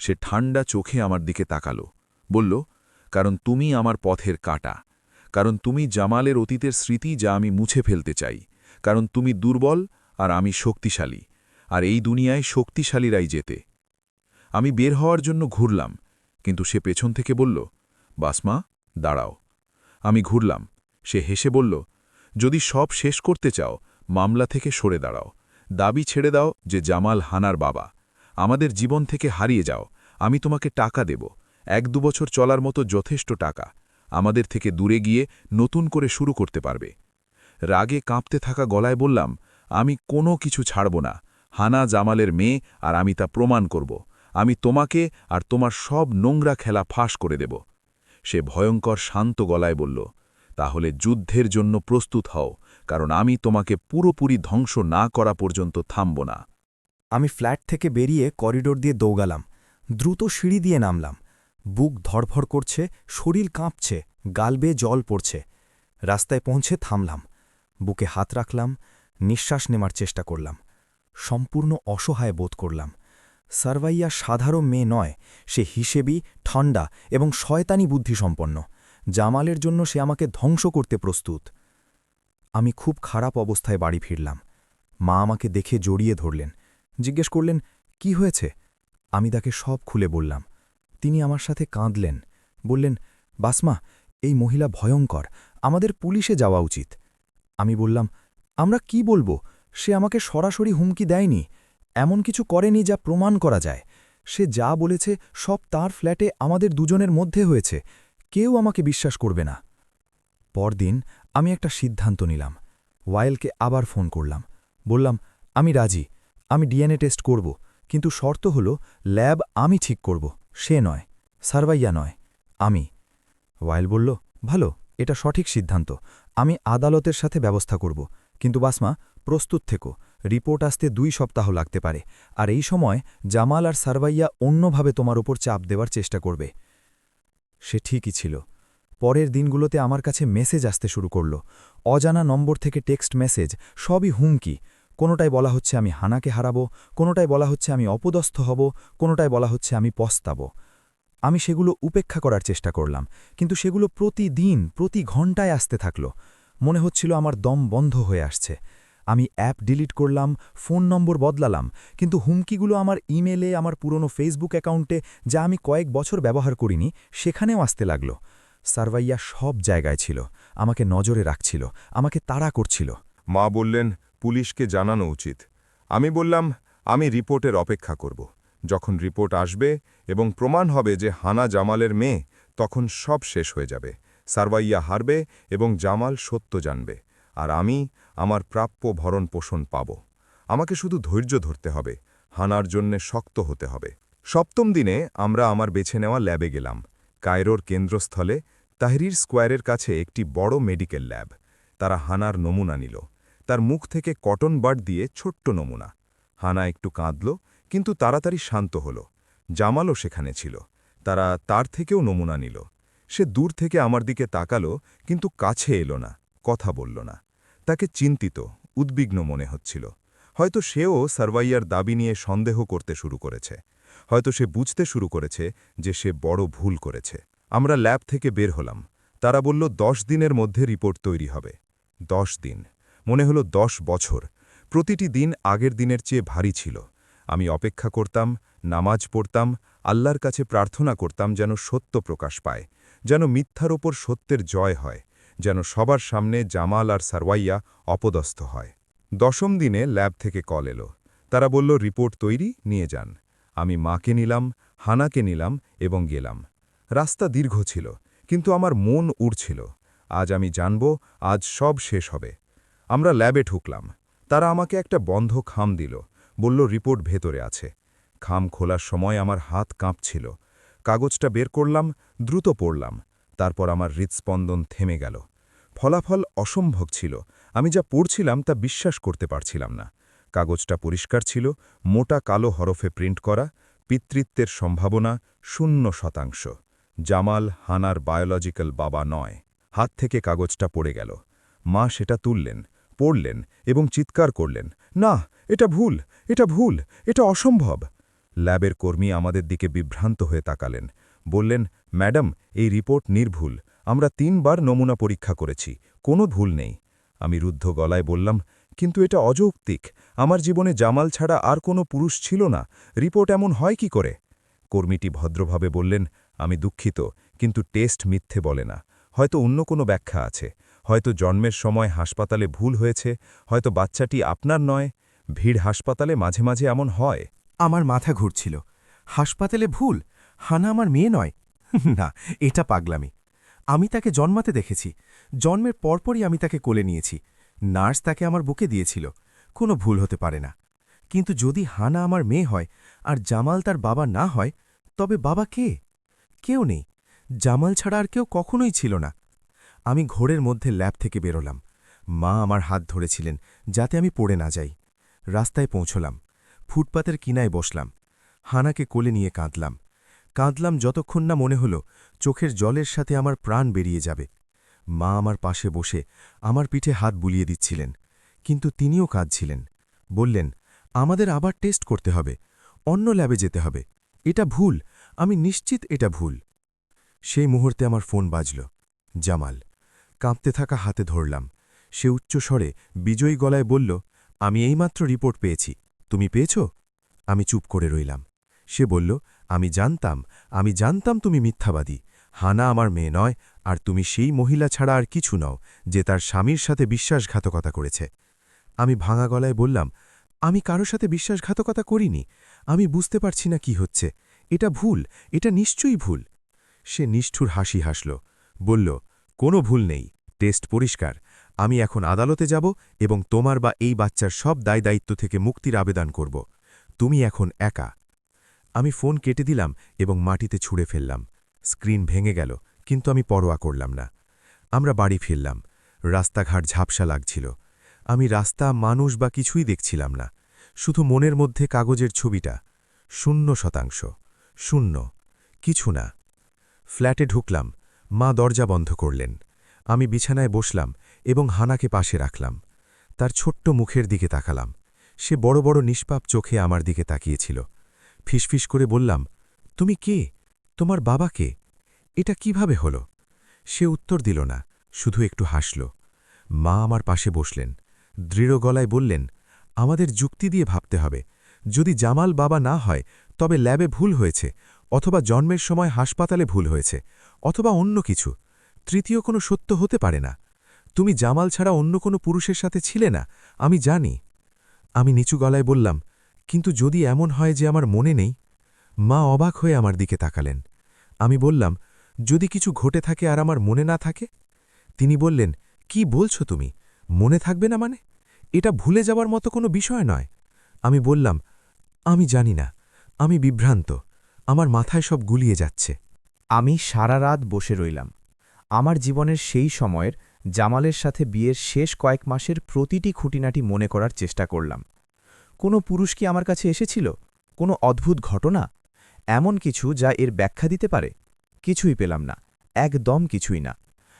সে ঠান্ডা চোখে আমার দিকে তাকালো, বলল, কারণ তুমি আমার পথের কাঁটা, কারণ তুমি জামালের অতীতের স্মৃতি যা আমি মুছে ফেলতে চাই, কারণ তুমি দুর্বল আর আমি শক্তিশালী, আর এই দুনিয়ায় শক্তিশালীরাই যেতে। আমি বের হওয়ার জন্য ঘুরলাম, কিন্তু সে পেছন থেকে বলল, বাসমা, দাঁড়াও। আমি ঘুরলাম, সে হেসে বলল, যদি সব শেষ করতে চাও, মামলা থেকে সরে দাঁড়াও, দাবি ছেড়ে দাও যে জামাল হানার বাবা, আমাদের জীবন থেকে হারিয়ে যাও, আমি তোমাকে টাকা দেব, 1-2 বছর চলার মতো যথেষ্ট টাকা, আমাদের থেকে দূরে গিয়ে নতুন করে শুরু করতে পারবে। রাগে কাঁপতে থাকা গলায় বললাম, আমি কোনো কিছু ছাড়ব না, হানা জামালের মেয়ে, আর আমি তা প্রমাণ করব, আমি তোমাকে আর তোমার সব নোংরা খেলা ফাঁস করে দেব। সে ভয়ঙ্কর শান্ত গলায় বলল, তাহলে যুদ্ধের জন্য প্রস্তুত হও, কারণ আমি তোমাকে পুরোপুরি ধ্বংস না করা পর্যন্ত থামব না। আমি ফ্ল্যাট থেকে বেরিয়ে করিডোর দিয়ে দৌগালাম, দ্রুত সিঁড়ি দিয়ে নামলাম। বুক ধড়ফড় করছে, শরীর কাঁপছে, গাল বেয়ে জল পড়ছে। রাস্তায় পৌঁছে থামলাম, বুকে হাত রাখলাম, নিঃশ্বাস নেমার চেষ্টা করলাম। সম্পূর্ণ অসহায় বোধ করলাম। সারওয়াইয়া সাধারণ মেয়ে নয়, সে হিসেবি, ঠান্ডা এবং শয়তানি বুদ্ধিসম্পন্ন। জামালের জন্য সে আমাকে ধ্বংস করতে প্রস্তুত। আমি খুব খারাপ অবস্থায় বাড়ি ফিরলাম। মা আমাকে দেখে জড়িয়ে ধরলেন, জিজ্ঞেস করলেন, কি হয়েছে? আমি তাকে সব খুলে বললাম। তিনি আমার সাথে কাঁদলেন, বললেন, বাসমা, এই মহিলা ভয়ঙ্কর, আমাদের পুলিশে যাওয়া উচিত। আমি বললাম, আমরা কি বলবো? সে আমাকে সরাসরি হুমকি দেয়নি, এমন কিছু করেনি যা প্রমাণ করা যায়। সে যা বলেছে সব তার ফ্ল্যাটে আমাদের দুজনের মধ্যে হয়েছে, কেউ আমাকে বিশ্বাস করবে না। পরদিন আমি একটা সিদ্ধান্ত নিলাম। ওয়াইলকে আবার ফোন করলাম, বললাম, আমি রাজি, আমি ডিএনএ টেস্ট করব, কিন্তু শর্ত হল ল্যাব আমি ঠিক করব, সে নয়, সারভাইয়া নয়, আমি। ওয়াইল বলল, ভালো, এটা সঠিক সিদ্ধান্ত, আমি আদালতের সাথে ব্যবস্থা করব, কিন্তু বাসমা, প্রস্তুত থেকো, রিপোর্ট আসতে 2 সপ্তাহ লাগতে পারে, আর এই সময় জামাল আর সারভাইয়া অন্যভাবে তোমার ওপর চাপ দেওয়ার চেষ্টা করবে। সে ঠিকই ছিল। পরের দিনগুলোতে আমার কাছে মেসেজ আসতে শুরু করল, অজানা নম্বর থেকে টেক্সট মেসেজ, সবই হুমকি। কোনোটায় বলা হচ্ছে আমি হানাকে হারাবো, কোনোটায় বলা হচ্ছে আমি অপদস্থ হব, কোনোটায় বলা হচ্ছে আমি পস্তাব। আমি সেগুলো উপেক্ষা করার চেষ্টা করলাম, কিন্তু সেগুলো প্রতিদিন প্রতি ঘণ্টায় আসতে থাকল। মনে হচ্ছিল আমার দম বন্ধ হয়ে আসছে। আমি অ্যাপ ডিলিট করলাম, ফোন নম্বর বদলালাম, কিন্তু হুমকিগুলো আমার ইমেলে, আমার পুরনো ফেসবুক অ্যাকাউন্টে, যা আমি কয়েক বছর ব্যবহার করিনি, সেখানেও আসতে লাগল। সারভাইয়া সব জায়গায় ছিল, আমাকে নজরে রাখছিল, আমাকে তাড়া করছিল। মা বললেন, পুলিশকে জানানো উচিত। আমি বললাম, আমি রিপোর্টের অপেক্ষা করব। যখন রিপোর্ট আসবে এবং প্রমাণ হবে যে হানা জামালের মেয়ে, তখন সব শেষ হয়ে যাবে। সারভাইয়া হারবে এবং জামাল সত্য জানবে, আর আমি আমার প্রাপ্য ভরণ পোষণ পাব। আমাকে শুধু ধৈর্য ধরতে হবে, হানার জন্যে শক্ত হতে হবে। 7ম দিনে আমরা আমার বেছে নেওয়া ল্যাবে গেলাম। কায়রোর কেন্দ্রস্থলে তাহরির স্কোয়ারের কাছে একটি বড় মেডিকেল ল্যাব। তারা হানার নমুনা নিল। তার মুখ থেকে কটন বাড দিয়ে ছোট্ট নমুনা। হানা একটু কাঁদল, কিন্তু তাড়াতাড়ি শান্ত হল। জামালও সেখানে ছিল। তারা তার থেকেও নমুনা নিল। সে দূর থেকে আমার দিকে তাকালো, কিন্তু কাছে এলো না, কথা বলল না। তাকে চিন্তিত, উদ্বিগ্ন মনে হচ্ছিল। হয়তো সেও সারভাইয়ার দাবি নিয়ে সন্দেহ করতে শুরু করেছে। হয়তো সে বুঝতে শুরু করেছে যে সে বড় ভুল করেছে। আমরা ল্যাব থেকে বের হলাম। তারা বলল 10 দিনের মধ্যে রিপোর্ট তৈরি হবে। 10 দিন। মনে হলো 10 বছর। প্রতিটি দিন আগের দিনের চেয়ে ভারী ছিল। আমি অপেক্ষা করতাম, নামাজ পড়তাম, আল্লাহর কাছে প্রার্থনা করতাম যেন সত্য প্রকাশ পায়, যেন মিথ্যার ওপর সত্যের জয় হয়, যেন সবার সামনে জামাল আর সারওয়াইয়া অপদস্থ হয়। 10ম দিনে ল্যাব থেকে কল এলো। তারা বলল, রিপোর্ট তৈরি, নিয়ে যান। আমি মাকে নিলাম, হানাকে নিলাম এবং গেলাম। রাস্তা দীর্ঘ ছিল, কিন্তু আমার মন উড়ছিল। আজ আমি জানব, আজ সব শেষ হবে। আমরা ল্যাবে ঢুকলাম। তারা আমাকে একটা বন্ধ খাম দিল, বলল রিপোর্ট ভেতরে আছে। খাম খোলার সময় আমার হাত কাঁপছিল। কাগজটা বের করলাম, দ্রুত পড়লাম। তারপর আমার হৃৎস্পন্দন থেমে গেল। ফলাফল অসম্ভব ছিল। আমি যা পড়ছিলাম তা বিশ্বাস করতে পারছিলাম না। কাগজটা পরিষ্কার ছিল, মোটা কালো হরফে প্রিন্ট করা, পিতৃত্বের সম্ভাবনা 0%। জামাল হানার বায়োলজিক্যাল বাবা নয়। হাত থেকে কাগজটা পড়ে গেল। মা সেটা তুললেন, পড়লেন এবং চিৎকার করলেন, না, এটা ভুল, এটা ভুল, এটা অসম্ভব। ল্যাবের কর্মী আমাদের দিকে বিভ্রান্ত হয়ে তাকালেন, বললেন, ম্যাডাম, এই রিপোর্ট নির্ভুল, আমরা 3 বার নমুনা পরীক্ষা করেছি, কোনো ভুল নেই। আমি রুদ্ধ গলায় বললাম, কিন্তু এটা অযৌক্তিক, আমার জীবনে জামাল ছাড়া আর কোনো পুরুষ ছিল না, রিপোর্ট এমন হয় কি করে? কর্মীটি ভদ্রভাবে বললেন, আমি দুঃখিত, কিন্তু টেস্ট মিথ্যে বলে না। হয়তো অন্য কোনো ব্যাখ্যা আছে, হয়তো জন্মের সময় হাসপাতালে ভুল হয়েছে, হয়তো বাচ্চাটি আপনার নয়। ভিড় হাসপাতালে মাঝে মাঝে এমন হয়। আমার মাথা ঘুরছিল। হাসপাতালে ভুল? হানা আমার মেয়ে নয়। না, এটা পাগলামি। আমি তাকে জন্মাতে দেখেছি। জন্মের পরপরই আমি তাকে কোলে নিয়েছি। নার্স তাকে আমার বুকে দিয়েছিল। কোনো ভুল হতে পারে না। কিন্তু যদি হানা আমার মেয়ে হয় আর জামাল তার বাবা না হয়, তবে বাবা কে? কেউ নেই। জামাল ছাড়া আর কেউ কখনোই ছিল না। আমি ঘোরের মধ্যে ল্যাব থেকে বেরোলাম। মা আমার হাত ধরেছিলেন যাতে আমি পড়ে না যাই। রাস্তায় পৌঁছলাম। ফুটপাতের কিনায় বসলাম। হানাকে কোলে নিয়ে কাঁদলাম। কাঁদলাম যতক্ষণ না মনে হল চোখের জলের সাথে আমার প্রাণ বেরিয়ে যাবে। মা আমার পাশে বসে আমার পিঠে হাত বুলিয়ে দিচ্ছিলেন, কিন্তু তিনিও কাঁদছিলেন। বললেন, আমাদের আবার টেস্ট করতে হবে, অন্য ল্যাবে যেতে হবে। এটা ভুল, আমি নিশ্চিত এটা ভুল। সেই মুহূর্তে আমার ফোন বাজল। জামাল। কাঁপতে থাকা হাতে ধরলাম। সে উচ্চস্বরে বিজয়ী গলায় বলল, আমি এইমাত্র রিপোর্ট পেয়েছি, তুমি পেয়েছ? আমি চুপ করে রইলাম। সে বলল, আমি জানতাম তুমি মিথ্যাবাদী। হানা আমার মেয়ে নয়, আর তুমি সেই মহিলা ছাড়া আর কিছু নও যে তার স্বামীর সাথে বিশ্বাসঘাতকতা করেছে। আমি ভাঙা গলায় বললাম, আমি কারো সাথে বিশ্বাসঘাতকতা করিনি। আমি বুঝতে পারছি না কি হচ্ছে। এটা ভুল, এটা নিশ্চয়ই ভুল। সে নিষ্ঠুর হাসি হাসল, বলল, কোনো ভুল নেই, টেস্ট পরিষ্কার। আমি এখন আদালতে যাব এবং তোমার বা এই বাচ্চার সব দায়-দায়িত্ব থেকে মুক্তির আবেদন করব। তুমি এখন একা। আমি ফোন কেটে দিলাম এবং মাটিতে ছুঁড়ে ফেললাম। স্ক্রিন ভেঙে গেল, কিন্তু আমি পরোয়া করলাম না। আমরা বাড়ি ফিরলাম। রাস্তাঘাট ঝাপসা লাগছিল। আমি রাস্তা, মানুষ বা কিছুই দেখছিলাম না, শুধু মনের মধ্যে কাগজের ছবিটা। 0%, শূন্য, কিছু না। ফ্ল্যাটে ঢুকলাম। মা দরজা বন্ধ করলেন। আমি বিছানায় বসলাম এবং হানাকে পাশে রাখলাম। তার ছোট্ট মুখের দিকে তাকালাম। সে বড় বড় নিষ্পাপ চোখে আমার দিকে তাকিয়েছিল। ফিসফিস করে বললাম, তুমি কে? তোমার বাবা কে? এটা কিভাবে হলো? সে উত্তর দিল না, শুধু একটু হাসল। মা আমার পাশে বসলেন। দৃঢ় গলায় বললেন, আমাদের যুক্তি দিয়ে ভাবতে হবে। যদি জামাল বাবা না হয়, তবে ল্যাবে ভুল হয়েছে, অথবা জন্মের সময় হাসপাতালে ভুল হয়েছে, অথবা অন্য কিছু। তৃতীয় কোনো সত্য হতে পারে না। তুমি জামাল ছাড়া অন্য কোনো পুরুষের সাথে ছিলে না, আমি জানি। আমি নিচু গলায় বললাম, কিন্তু যদি এমন হয় যে আমার মনে নেই? মা অবাক হয়ে আমার দিকে তাকালেন। আমি বললাম, যদি কিছু ঘটে থাকে আর আমার মনে না থাকে? তিনি বললেন, কি বলছো তুমি? মনে থাকবে না মানে? এটা ভুলে যাওয়ার মতো কোনো বিষয় নয়। আমি বললাম, আমি জানি না, আমি বিভ্রান্ত, আমার মাথায় সব গুলিয়ে যাচ্ছে। আমি সারা রাত বসে রইলাম। আমার জীবনের সেই সময়ের জামালের সাথে বিয়ের শেষ কয়েক মাসের প্রতিটি খুঁটিনাটি মনে করার চেষ্টা করলাম। কোনো পুরুষ কি আমার কাছে এসেছিল? কোনো অদ্ভুত ঘটনা? এমন কিছু যা এর ব্যাখ্যা দিতে পারে? কিছুই পেলাম না, একদম কিছুই না।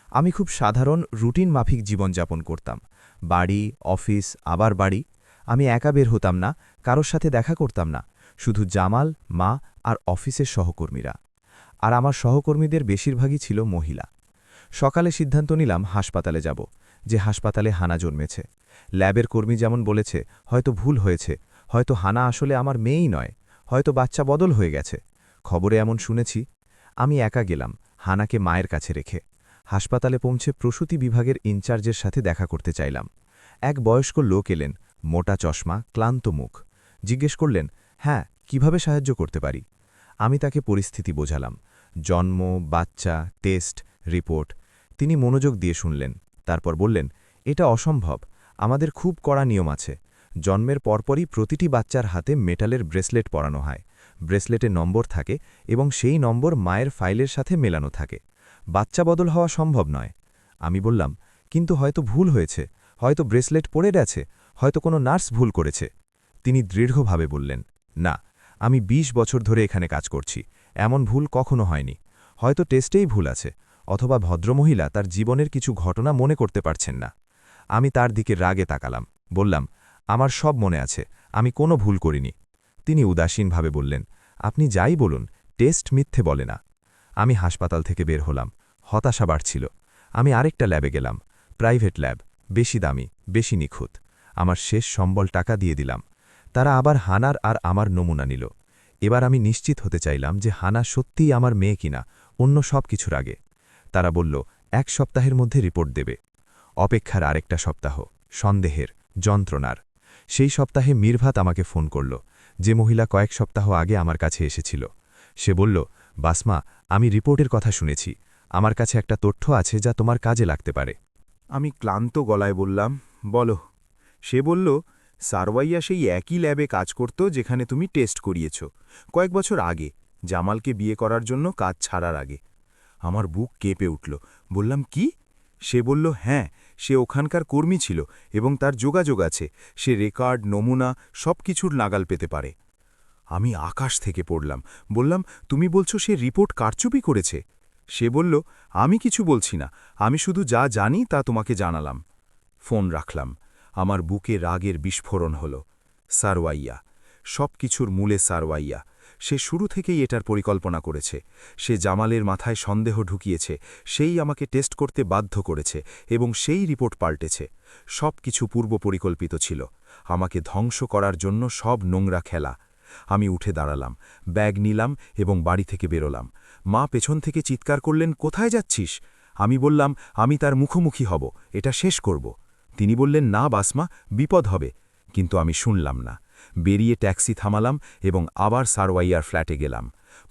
আমি খুব সাধারণ রুটিন মাফিক জীবনযাপন করতাম। বাড়ি, অফিস, আবার বাড়ি। আমি একা বের হতাম না, কারোর সাথে দেখা করতাম না, শুধু জামাল, মা আর অফিসের সহকর্মীরা। আর আমার সহকর্মীদের বেশিরভাগই ছিল মহিলা। সকালে সিদ্ধান্ত নিলাম হাসপাতালে যাব, যে হাসপাতালে হানা জন্মেছে। ল্যাবের কর্মী যেমন বলেছে, হয়তো ভুল হয়েছে, হয়তো হানা আসলে আমার মেয়েই নয়, হয়তো বাচ্চা বদল হয়ে গেছে। খবরে এমন শুনেছি। আমি একা গেলাম, হানাকে মায়ের কাছে রেখে। হাসপাতালে পৌঁছে প্রসূতি বিভাগের ইনচার্জের সাথে দেখা করতে চাইলাম। এক বয়স্ক লোক এলেন, মোটা চশমা, ক্লান্ত মুখ। জিজ্ঞেস করলেন, হ্যাঁ, কিভাবে সাহায্য করতে পারি? আমি তাকে পরিস্থিতি বোঝালাম। জন্ম, বাচ্চা, টেস্ট, রিপোর্ট। তিনি মনোযোগ দিয়ে শুনলেন। তারপর বললেন, এটা অসম্ভব, আমাদের খুব কড়া নিয়ম আছে। জন্মের পরপরই প্রতিটি বাচ্চার হাতে মেটালের ব্রেসলেট পরানো হয়। ব্রেসলেটে নম্বর থাকে এবং সেই নম্বর মায়ের ফাইলের সাথে মেলানো থাকে। বাচ্চা বদল হওয়া সম্ভব নয়। আমি বললাম, কিন্তু হয়তো ভুল হয়েছে, হয়তো ব্রেসলেট পড়ে গেছে, হয়তো কোনো নার্স ভুল করেছে। তিনি দৃঢ়ভাবে বললেন, না, আমি ২০ বছর ধরে এখানে কাজ করছি, এমন ভুল কখনো হয়নি। হয়তো টেস্টেই ভুল আছে, অথবা ভদ্রমহিলা তার জীবনের কিছু ঘটনা মনে করতে পারছেন না। আমি তার দিকে রাগে তাকালাম, বললাম, আমার সব মনে আছে, আমি কোনো ভুল করিনি। তিনি উদাসীনভাবে বললেন, আপনি যাই বলুন, টেস্ট মিথ্যে বলে না। আমি হাসপাতাল থেকে বের হলাম, হতাশা বাড়ছিল। আমি আরেকটা ল্যাবে গেলাম, প্রাইভেট ল্যাব, বেশি দামি, বেশি নিখুঁত। আমার শেষ সম্বল টাকা দিয়ে দিলাম। তারা আবার হানার আর আমার নমুনা নিল। এবার আমি নিশ্চিত হতে চাইলাম যে হানা সত্যিই আমার মেয়ে কিনা, অন্য সব কিছুর আগে। তারা বলল, ১ সপ্তাহের মধ্যে রিপোর্ট দেবে। অপেক্ষার আরেকটা সপ্তাহ, সন্দেহের, যন্ত্রণার। সেই সপ্তাহে মিরভাত আমাকে ফোন করল, যে মহিলা কয়েক সপ্তাহ আগে আমার কাছে এসেছিল। সে বলল, বাসমা, আমি রিপোর্টের কথা শুনেছি, আমার কাছে একটা তথ্য আছে যা তোমার কাজে লাগতে পারে। আমি ক্লান্ত গলায় বললাম, বলো। সে বলল, সারওয়াইয়া সেই একই ল্যাবে কাজ করত যেখানে তুমি টেস্ট করিয়েছ, কয়েক বছর আগে, জামালকে বিয়ে করার জন্য কাজ ছাড়ার আগে। আমার বুক কেঁপে উঠল। বললাম, কি? সে বলল, হ্যাঁ, সে ওখানকার কর্মী ছিল এবং তার যোগাযোগ আছে, সে রেকর্ড, নমুনা সব কিছুর নাগাল পেতে পারে। আমি আকাশ থেকে পড়লাম। বললাম, তুমি বলছো সে রিপোর্ট কারচুপি করেছে? সে বলল, আমি কিছু বলছি না, আমি শুধু যা জানি তা তোমাকে জানালাম। ফোন রাখলাম। আমার বুকে রাগের বিস্ফোরণ হল। সারওয়াইয়া, সব কিছুর মূলে সারওয়াইয়া। সে শুরু থেকেই এটার পরিকল্পনা করেছে। সে জামালের মাথায় সন্দেহ ঢুকিয়েছে, সেই আমাকে টেস্ট করতে বাধ্য করেছে এবং সেই রিপোর্ট পাল্টেছে। সব কিছু পূর্ব পরিকল্পিত ছিল, আমাকে ধ্বংস করার জন্য সব নোংরা খেলা। আমি উঠে দাঁড়ালাম, ব্যাগ নিলাম এবং বাড়ি থেকে বেরোলাম। মা পেছন থেকে চিৎকার করলেন, কোথায় যাচ্ছিস? আমি বললাম, আমি তার মুখোমুখি হব, এটা শেষ করব। তিনি বললেন, না বাসমা, বিপদ হবে। কিন্তু আমি শুনলাম না। বেরিয়ে ট্যাক্সি থামালাম এবং আবার সারওয়াইয়ার ফ্ল্যাটে গেলাম।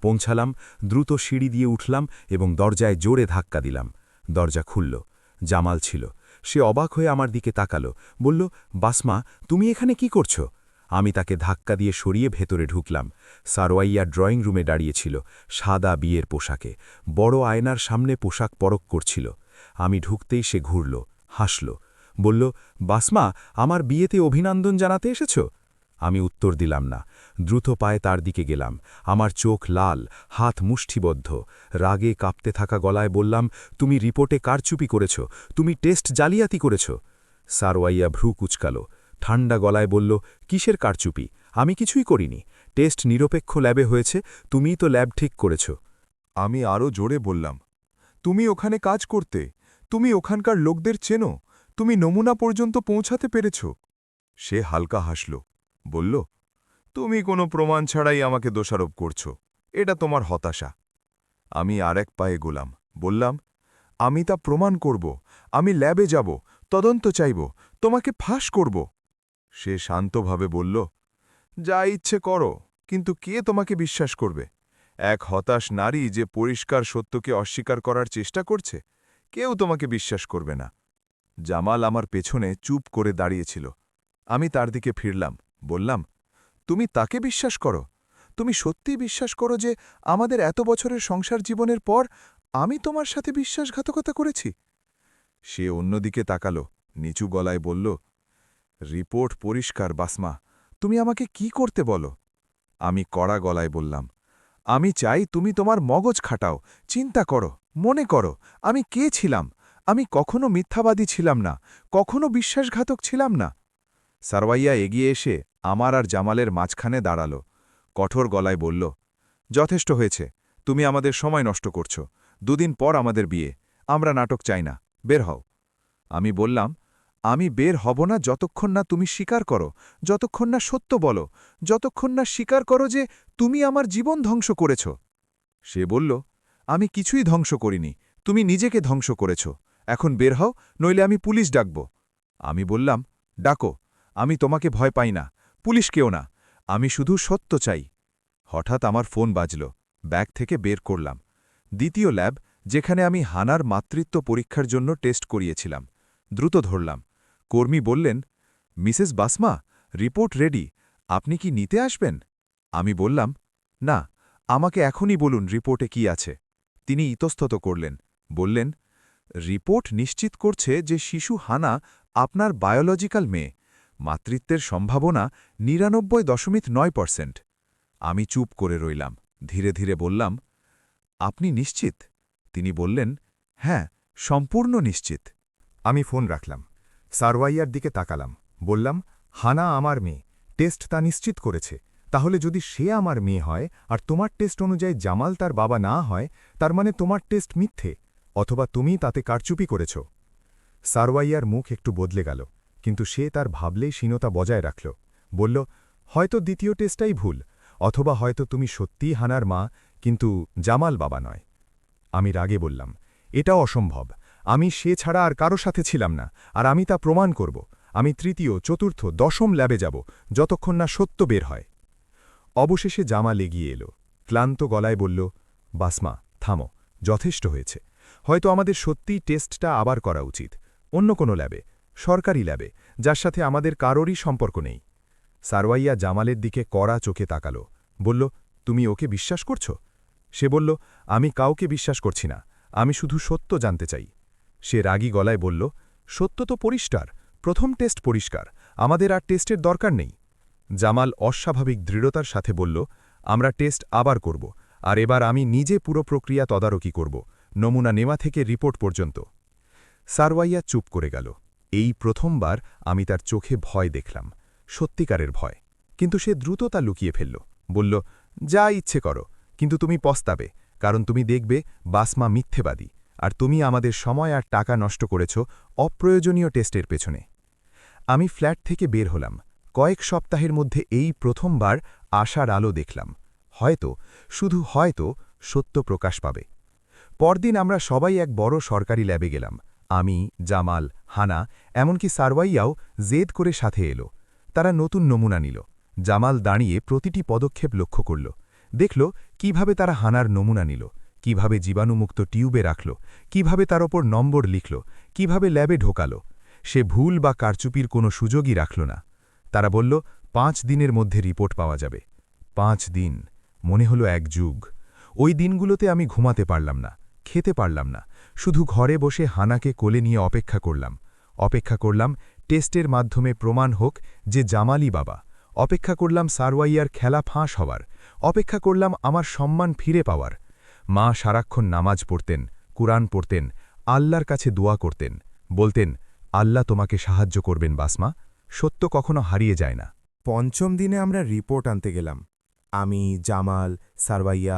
পৌঁছালাম, দ্রুত সিঁড়ি দিয়ে উঠলাম এবং দরজায় জোরে ধাক্কা দিলাম। দরজা খুলল। জামাল ছিল। সে অবাক হয়ে আমার দিকে তাকালো, বলল, বাসমা, তুমি এখানে কি করছো? আমি তাকে ধাক্কা দিয়ে সরিয়ে ভেতরে ঢুকলাম। সারওয়াইয়া ড্রয়িং রুমে দাঁড়িয়েছিল, সাদা বিয়ের পোশাকে, বড় আয়নার সামনে পোশাক পরখ করছিল। আমি ঢুকতেই সে ঘুরল, হাসল, বলল, বাসমা, আমার বিয়েতে অভিনন্দন জানাতে এসেছ? আমি উত্তর দিলাম না। দ্রুত পায়ে তার দিকে গেলাম। আমার চোখ লাল, হাত মুষ্টিবদ্ধ। রাগে কাঁপতে থাকা গলায় বললাম, তুমি রিপোর্টে কারচুপি করেছ, তুমি টেস্ট জালিয়াতি করেছ। সারওয়াইয়া ভ্রু কুচকাল, ঠান্ডা গলায় বলল, কিসের কারচুপি? আমি কিছুই করিনি। টেস্ট নিরপেক্ষ ল্যাবে হয়েছে, তুমিই তো ল্যাব ঠিক করেছ। আমি আরও জোরে বললাম, তুমি ওখানে কাজ করতে, তুমি ওখানকার লোকদের চেনো, তুমি নমুনা পর্যন্ত পৌঁছাতে পেরেছ। সে হালকা হাসল, বলল, তুমি কোনো প্রমাণ ছাড়াই আমাকে দোষারোপ করছ, এটা তোমার হতাশা। আমি আরেক পায়ে গোলাম, বললাম, আমি তা প্রমাণ করব, আমি ল্যাবে যাব, তদন্ত চাইব, তোমাকে ফাঁস করব। সে শান্তভাবে বলল, যা ইচ্ছে করো, কিন্তু কে তোমাকে বিশ্বাস করবে? এক হতাশ নারী যে পরিষ্কার সত্যকে অস্বীকার করার চেষ্টা করছে, কেউ তোমাকে বিশ্বাস করবে না। জামাল আমার পেছনে চুপ করে দাঁড়িয়েছিল। আমি তার দিকে ফিরলাম, বললাম, তুমি তাকে বিশ্বাস করো? তুমি সত্যিই বিশ্বাস করো যে আমাদের এত বছরের সংসার জীবনের পর আমি তোমার সাথে বিশ্বাসঘাতকতা করেছি? সে অন্যদিকে তাকালো, নিচু গলায় বলল, রিপোর্ট পরিষ্কার বাসমা, তুমি আমাকে কি করতে বলো? আমি কড়া গলায় বললাম, আমি চাই তুমি তোমার মগজ খাটাও, চিন্তা করো, মনে করো, আমি কে ছিলাম? আমি কখনো মিথ্যাবাদী ছিলাম না, কখনো বিশ্বাসঘাতক ছিলাম না। সারওয়াইয়া এগিয়ে এসে আমার আর জামালের মাঝখানে দাঁড়াল, কঠোর গলায় বলল, যথেষ্ট হয়েছে, তুমি আমাদের সময় নষ্ট করছ। দুদিন পর আমাদের বিয়ে, আমরা নাটক চাই না, বের হও। আমি বললাম, আমি বের হব না যতক্ষণ না তুমি স্বীকার করো, যতক্ষণ না সত্য বলো, যতক্ষণ না স্বীকার করো যে তুমি আমার জীবন ধ্বংস করেছ। সে বলল, আমি কিছুই ধ্বংস করিনি, তুমি নিজেকে ধ্বংস করেছ। এখন বের হও, নইলে আমি পুলিশ ডাকব। আমি বললাম, ডাকো, আমি তোমাকে ভয় পাই না, পুলিশকেও না, আমি শুধু সত্য চাই। হঠাৎ আমার ফোন বাজল, ব্যাগ থেকে বের করলাম। দ্বিতীয় ল্যাব, যেখানে আমি হানার মাতৃত্ব পরীক্ষার জন্য টেস্ট করিয়েছিলাম। দ্রুত ধরলাম। কর্মী বললেন, মিসেস বাসমা, রিপোর্ট রেডি, আপনি কি নিতে আসবেন? আমি বললাম, না, আমাকে এখনই বলুন রিপোর্টে কি আছে। তিনি ইতস্তত করলেন, বললেন, রিপোর্ট নিশ্চিত করছে যে শিশু হানা আপনার বায়োলজিক্যাল মেয়ে, মাতৃত্বের সম্ভাবনা ৯৯.৯%। আমি চুপ করে রইলাম, ধীরে ধীরে বললাম, আপনি নিশ্চিত? তিনি বললেন, হ্যাঁ, সম্পূর্ণ নিশ্চিত। আমি ফোন রাখলাম, সারওয়াইয়ার দিকে তাকালাম, বললাম, হানা আমার মেয়ে, টেস্ট তা নিশ্চিত করেছে। তাহলে যদি সে আমার মেয়ে হয় আর তোমার টেস্ট অনুযায়ী জামাল তার বাবা না হয়, তার মানে তোমার টেস্ট মিথ্যে, অথবা তুমি তাতে কারচুপি করেছ। সারওয়াইয়ার মুখ একটু বদলে গেল, কিন্তু সে তার ভাবলেই শীনতা বজায় রাখল। বলল, হয়তো দ্বিতীয় টেস্টটাই ভুল, অথবা হয়তো তুমি সত্যিই হানার মা, কিন্তু জামাল বাবা নয়। আমি রাগে বললাম, এটাও অসম্ভব, আমি সে ছাড়া আর কারো সাথে ছিলাম না, আর আমি তা প্রমাণ করব। আমি তৃতীয়, চতুর্থ, দশম ল্যাবে যাব, যতক্ষণ না সত্য বের হয়। অবশেষে জামাল এগিয়ে এলো, ক্লান্ত গলায় বলল, বাসমা, থামো, যথেষ্ট হয়েছে। হয়তো আমাদের সত্যিই টেস্টটা আবার করা উচিত, অন্য কোনো ল্যাবে, সরকারি ল্যাবে, যার সাথে আমাদের কারোরই সম্পর্ক নেই। সারওয়াইয়া জামালের দিকে কড়া চোখে তাকাল, বলল, তুমি ওকে বিশ্বাস করছ? সে বলল, আমি কাউকে বিশ্বাস করছি না, আমি শুধু সত্য জানতে চাই। সে রাগী গলায় বলল, সত্য তো পরিষ্কার, প্রথম টেস্ট পরিষ্কার, আমাদের আর টেস্টের দরকার নেই। জামাল অস্বাভাবিক দৃঢ়তার সাথে বলল, আমরা টেস্ট আবার করব, আর এবার আমি নিজে পুরো প্রক্রিয়া তদারকি করব, নমুনা নেওয়া থেকে রিপোর্ট পর্যন্ত। সারওয়াইয়া চুপ করে গেল। এই প্রথমবার আমি তার চোখে ভয় দেখলাম, সত্যিকারের ভয়। কিন্তু সে দ্রুত তা লুকিয়ে ফেলল, বলল, যা ইচ্ছে করো, কিন্তু তুমি পস্তাবে, কারণ তুমি দেখবে বাসমা মিথ্যেবাদী, আর তুমি আমাদের সময় আর টাকা নষ্ট করেছ অপ্রয়োজনীয় টেস্টের পেছনে। আমি ফ্ল্যাট থেকে বের হলাম। কয়েক সপ্তাহের মধ্যে এই প্রথমবার আশার আলো দেখলাম। হয়তো, শুধু হয়তো, সত্য প্রকাশ পাবে। পরদিন আমরা সবাই এক বড় সরকারি ল্যাবে গেলাম। আমি, জামাল, হানা, এমনকি সারওয়াইয়াও জেদ করে সাথে এলো। তারা নতুন নমুনা নিল। জামাল দাঁড়িয়ে প্রতিটি পদক্ষেপ লক্ষ্য করল। দেখল কিভাবে তারা হানার নমুনা নিল, কিভাবে জীবাণুমুক্ত টিউবে রাখল, কিভাবে তার ওপর নম্বর লিখল, কিভাবে ল্যাবে ঢোকাল। সে ভুল বা কারচুপির কোনো সুযোগই রাখল না। তারা বলল 5 দিনের মধ্যে রিপোর্ট পাওয়া যাবে। 5 দিন, মনে হলো এক যুগ। ওই দিনগুলোতে আমি ঘুমাতে পারলাম না, খেতে পারলাম না, শুধু ঘরে বসে হানাকে কোলে নিয়ে অপেক্ষা করলাম। অপেক্ষা করলাম টেস্টের মাধ্যমে প্রমাণ হোক যে জামালি বাবা। অপেক্ষা করলাম সারওয়াইয়ার খেলা ফাঁস হওয়ার। অপেক্ষা করলাম আমার সম্মান ফিরে পাওয়ার। মা সারাক্ষণ নামাজ পড়তেন, কুরআন পড়তেন, আল্লাহর কাছে দোয়া করতেন, বলতেন, আল্লাহ তোমাকে সাহায্য করবেন বাসমা, সত্য কখনো হারিয়ে যায় না। 5ম দিনে আমরা রিপোর্ট আনতে গেলাম। আমি, জামাল, সারওয়াইয়া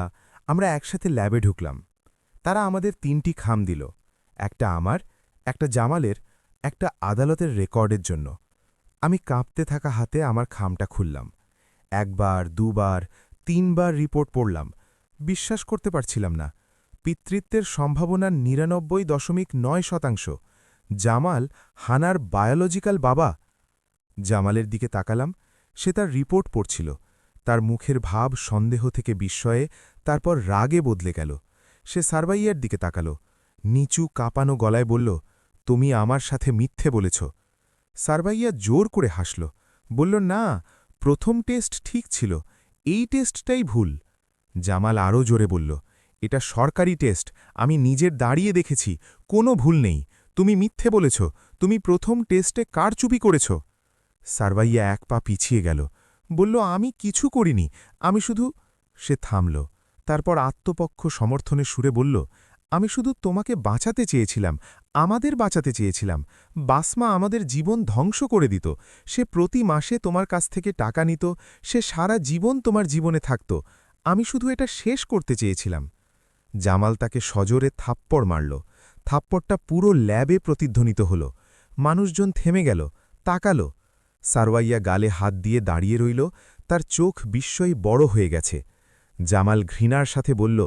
আমরা একসাথে ল্যাবে ঢুকলাম। তারা আমাদের 3টি খাম দিল, একটা আমার, একটা জামালের, একটা আদালতের রেকর্ডের জন্য। আমি কাঁপতে থাকা হাতে আমার খামটা খুললাম। 1 বার, 2 বার, 3 বার রিপোর্ট পড়লাম। বিশ্বাস করতে পারছিলাম না। পিতৃত্বের সম্ভাবনার 99.9%। জামাল হানার বায়োলজিক্যাল বাবা। জামালের দিকে তাকালাম, সে তার রিপোর্ট পড়ছিল। তার মুখের ভাব সন্দেহ থেকে বিস্ময়ে, তারপর রাগে বদলে গেল। সে সারওয়াইয়ার দিকে তাকাল, নিচু কাঁপানো গলায় বলল, তুমি আমার সাথে মিথ্যে বলেছ। সারওয়াইয়া জোর করে হাসল, বলল, না, প্রথম টেস্ট ঠিক ছিল, এই টেস্টটাই ভুল। জামাল আরও জোরে বলল, এটা সরকারি টেস্ট, আমি নিজের দাঁড়িয়ে দেখেছি, কোনো ভুল নেই, তুমি মিথ্যে বলেছ, তুমি প্রথম টেস্টে কারচুপি করেছ। সারওয়াইয়া 1 পা পিছিয়ে গেল, বলল, আমি কিছু করিনি, আমি শুধু। সে থামল, তারপর আত্মপক্ষ সমর্থনের সুরে বলল, আমি শুধু তোমাকে বাঁচাতে চেয়েছিলাম, আমাদের বাঁচাতে চেয়েছিলাম। বাসমা আমাদের জীবন ধ্বংস করে দিত। সে প্রতি মাসে তোমার কাছ থেকে টাকা নিত, সে সারা জীবন তোমার জীবনে থাকত। আমি শুধু এটা শেষ করতে চেয়েছিলাম। জামাল তাকে সজোরে থাপ্পড় মারল। থাপ্পড়টা পুরো ল্যাবে প্রতিধ্বনিত হল। মানুষজন থেমে গেল, তাকাল। সারওয়াইয়া গালে হাত দিয়ে দাঁড়িয়ে রইল, তার চোখ বিস্ময়ী বড় হয়ে গেছে। জামাল ঘৃণার সাথে বলল,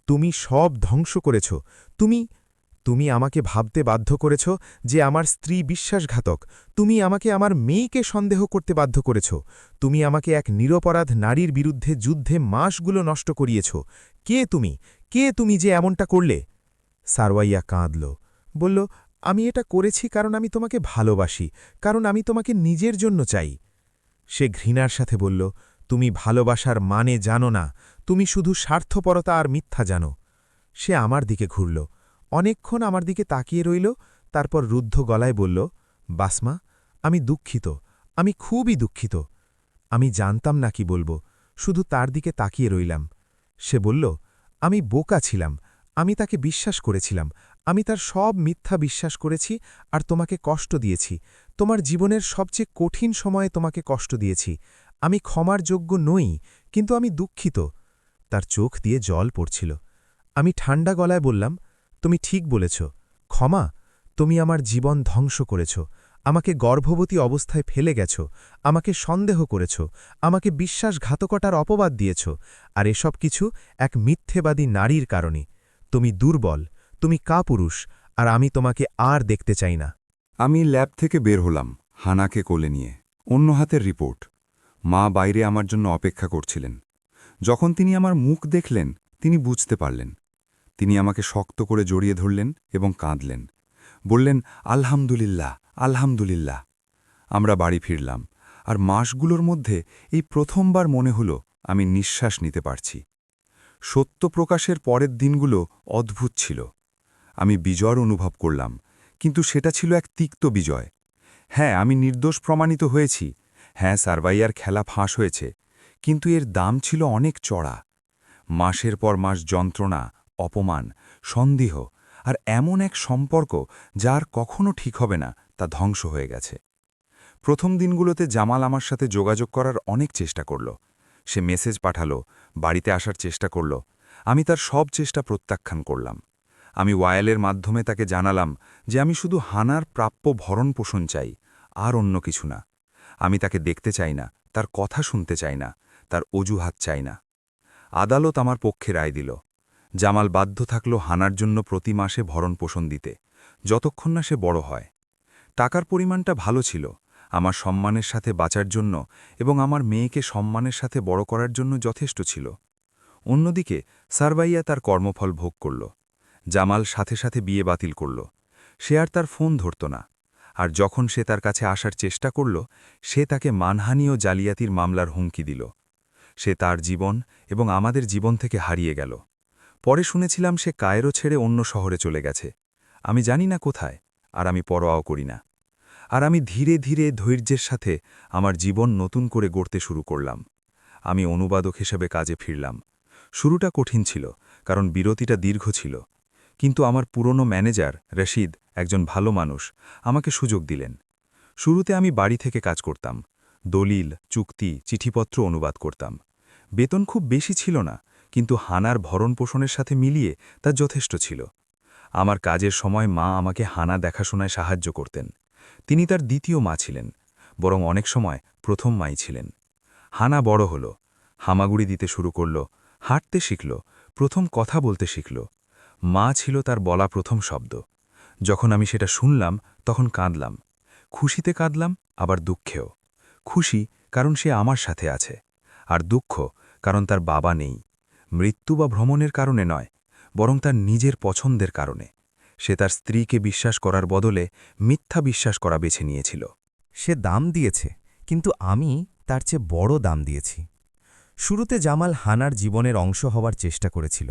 তুমি সব ধ্বংস করেছ, তুমি আমাকে ভাবতে বাধ্য করেছ যে আমার স্ত্রী বিশ্বাসঘাতক, তুমি আমাকে আমার মেয়েকে সন্দেহ করতে বাধ্য করেছ, তুমি আমাকে এক নিরপরাধ নারীর বিরুদ্ধে যুদ্ধে মাসগুলো নষ্ট করিয়েছ। কে তুমি যে এমনটা করলে? সারওয়াইয়া কাঁদল, বলল, আমি এটা করেছি কারণ আমি তোমাকে ভালোবাসি, কারণ আমি তোমাকে নিজের জন্য চাই। সে ঘৃণার সাথে বলল, তুমি ভালোবাসার মানে জানো না, তুমি শুধু স্বার্থপরতা আর মিথ্যা জানো। সে আমার দিকে ঘুরল, অনেকক্ষণ আমার দিকে তাকিয়ে রইল, তারপর রুদ্ধ গলায় বলল, বাসমা, আমি দুঃখিত, আমি খুবই দুঃখিত। আমি জানতাম না কি বলবো, শুধু তার দিকে তাকিয়ে রইলাম। সে বলল, আমি বোকা ছিলাম, আমি তাকে বিশ্বাস করেছিলাম, আমি তার সব মিথ্যা বিশ্বাস করেছি আর তোমাকে কষ্ট দিয়েছি, তোমার জীবনের সবচেয়ে কঠিন সময়ে তোমাকে কষ্ট দিয়েছি। আমি ক্ষমার যোগ্য নই, কিন্তু আমি দুঃখিত। তার চোখ দিয়ে জল পড়ছিল। আমি ঠান্ডা গলায় বললাম, তুমি ঠিক বলেছ, ক্ষমা, তুমি আমার জীবন ধ্বংস করেছ, আমাকে গর্ভবতী অবস্থায় ফেলে গেছ, আমাকে সন্দেহ করেছ, আমাকে বিশ্বাসঘাতকতার অপবাদ দিয়েছ, আর এসব কিছু এক মিথ্যেবাদী নারীর কারণে। তুমি দুর্বল, তুমি কাপুরুষ, আর আমি তোমাকে আর দেখতে চাই না। আমি ল্যাব থেকে বের হলাম, হানাকে কোলে নিয়ে। অন্য হাতের রিপোর্ট। মা বাইরে আমার জন্য অপেক্ষা করছিলেন। যখন তিনি আমার মুখ দেখলেন, তিনি বুঝতে পারলেন। তিনি আমাকে শক্ত করে জড়িয়ে ধরলেন এবং কাঁদলেন। বললেন, আলহামদুলিল্লাহ, আলহামদুলিল্লাহ। আমরা বাড়ি ফিরলাম, আর মাসগুলোর মধ্যে এই প্রথমবার মনে হল আমি নিঃশ্বাস নিতে পারছি। সত্য প্রকাশের পরের দিনগুলো অদ্ভুত ছিল। আমি বিজয় অনুভব করলাম, কিন্তু সেটা ছিল এক তিক্ত বিজয়। হ্যাঁ, আমি নির্দোষ প্রমাণিত হয়েছি। হ্যাঁ, সারওয়াইয়ার খেলা ফাঁস হয়েছে, কিন্তু এর দাম ছিল অনেক চড়া। মাসের পর মাস যন্ত্রণা, অপমান, সন্দেহ, আর এমন এক সম্পর্ক যার কখনো ঠিক হবে না, তা ধ্বংস হয়ে গেছে। প্রথম দিনগুলোতে জামাল আমার সাথে যোগাযোগ করার অনেক চেষ্টা করল। সে মেসেজ পাঠালো, বাড়িতে আসার চেষ্টা করল। আমি তার সব চেষ্টা প্রত্যাখ্যান করলাম। আমি ওয়াইলের মাধ্যমে তাকে জানালাম যে আমি শুধু হানার প্রাপ্য ভরণপোষণ চাই, আর অন্য কিছু না। আমি তাকে দেখতে চাই না, তার কথা শুনতে চাই না, তার অজুহাত চাই না। আদালত আমার পক্ষে রায় দিল। জামাল বাধ্য থাকল হানার জন্য প্রতি মাসে ভরণপোষণ দিতে, যতক্ষণ না সে বড় হয়। টাকার পরিমাণটা ভালো ছিল, আমার সম্মানের সাথে বাঁচার জন্য এবং আমার মেয়েকে সম্মানের সাথে বড় করার জন্য যথেষ্ট ছিল। অন্যদিকে সারবাইয়া তার কর্মফল ভোগ করল। জামাল সাথে সাথে বিয়ে বাতিল করল। সে আর তার ফোন ধরত না। আর যখন সে তার কাছে আসার চেষ্টা করল, সে তাকে মানহানি ও জালিয়াতির মামলার হুমকি দিল। সে তার জীবন এবং আমাদের জীবন থেকে হারিয়ে গেল। পরে শুনেছিলাম সে কায়রো ছেড়ে অন্য শহরে চলে গেছে। আমি জানি না কোথায়, আর আমি পরোয়াও করি না। আর আমি ধীরে ধীরে ধৈর্যের সাথে আমার জীবন নতুন করে গড়তে শুরু করলাম। আমি অনুবাদক হিসেবে কাজে ফিরলাম। শুরুটা কঠিন ছিল, কারণ বিরতিটা দীর্ঘ ছিল। কিন্তু আমার পুরনো ম্যানেজার রশিদ, একজন ভালো মানুষ, আমাকে সুযোগ দিলেন। শুরুতে আমি বাড়ি থেকে কাজ করতাম, দলিল, চুক্তি, চিঠিপত্র অনুবাদ করতাম। বেতন খুব বেশি ছিল না, কিন্তু হানার ভরণপোষণের সাথে মিলিয়ে তা যথেষ্ট ছিল। আমার কাজের সময় মা আমাকে হানা দেখাশোনায় সাহায্য করতেন। তিনি তার দ্বিতীয় মা ছিলেন, বরং অনেক সময় প্রথম মাই ছিলেন। হানা বড় হল, হামাগুড়ি দিতে শুরু করল, হাঁটতে শিখল, প্রথম কথা বলতে শিখল। মা ছিল তার বলা প্রথম শব্দ। যখন আমি সেটা শুনলাম তখন কাঁদলাম। খুশিতে কাঁদলাম, আবার দুঃখেও। খুশি কারণ সে আমার সাথে আছে, আর দুঃখ কারণ তার বাবা নেই। মৃত্যু বা ভ্রমণের কারণে নয়, বরং তার নিজের পছন্দের কারণে। সে তার স্ত্রীকে বিশ্বাস করার বদলে মিথ্যা বিশ্বাস করা বেছে নিয়েছিল। সে দাম দিয়েছে, কিন্তু আমি তার চেয়ে বড় দাম দিয়েছি। শুরুতে জামাল হানার জীবনের অংশ হওয়ার চেষ্টা করেছিল।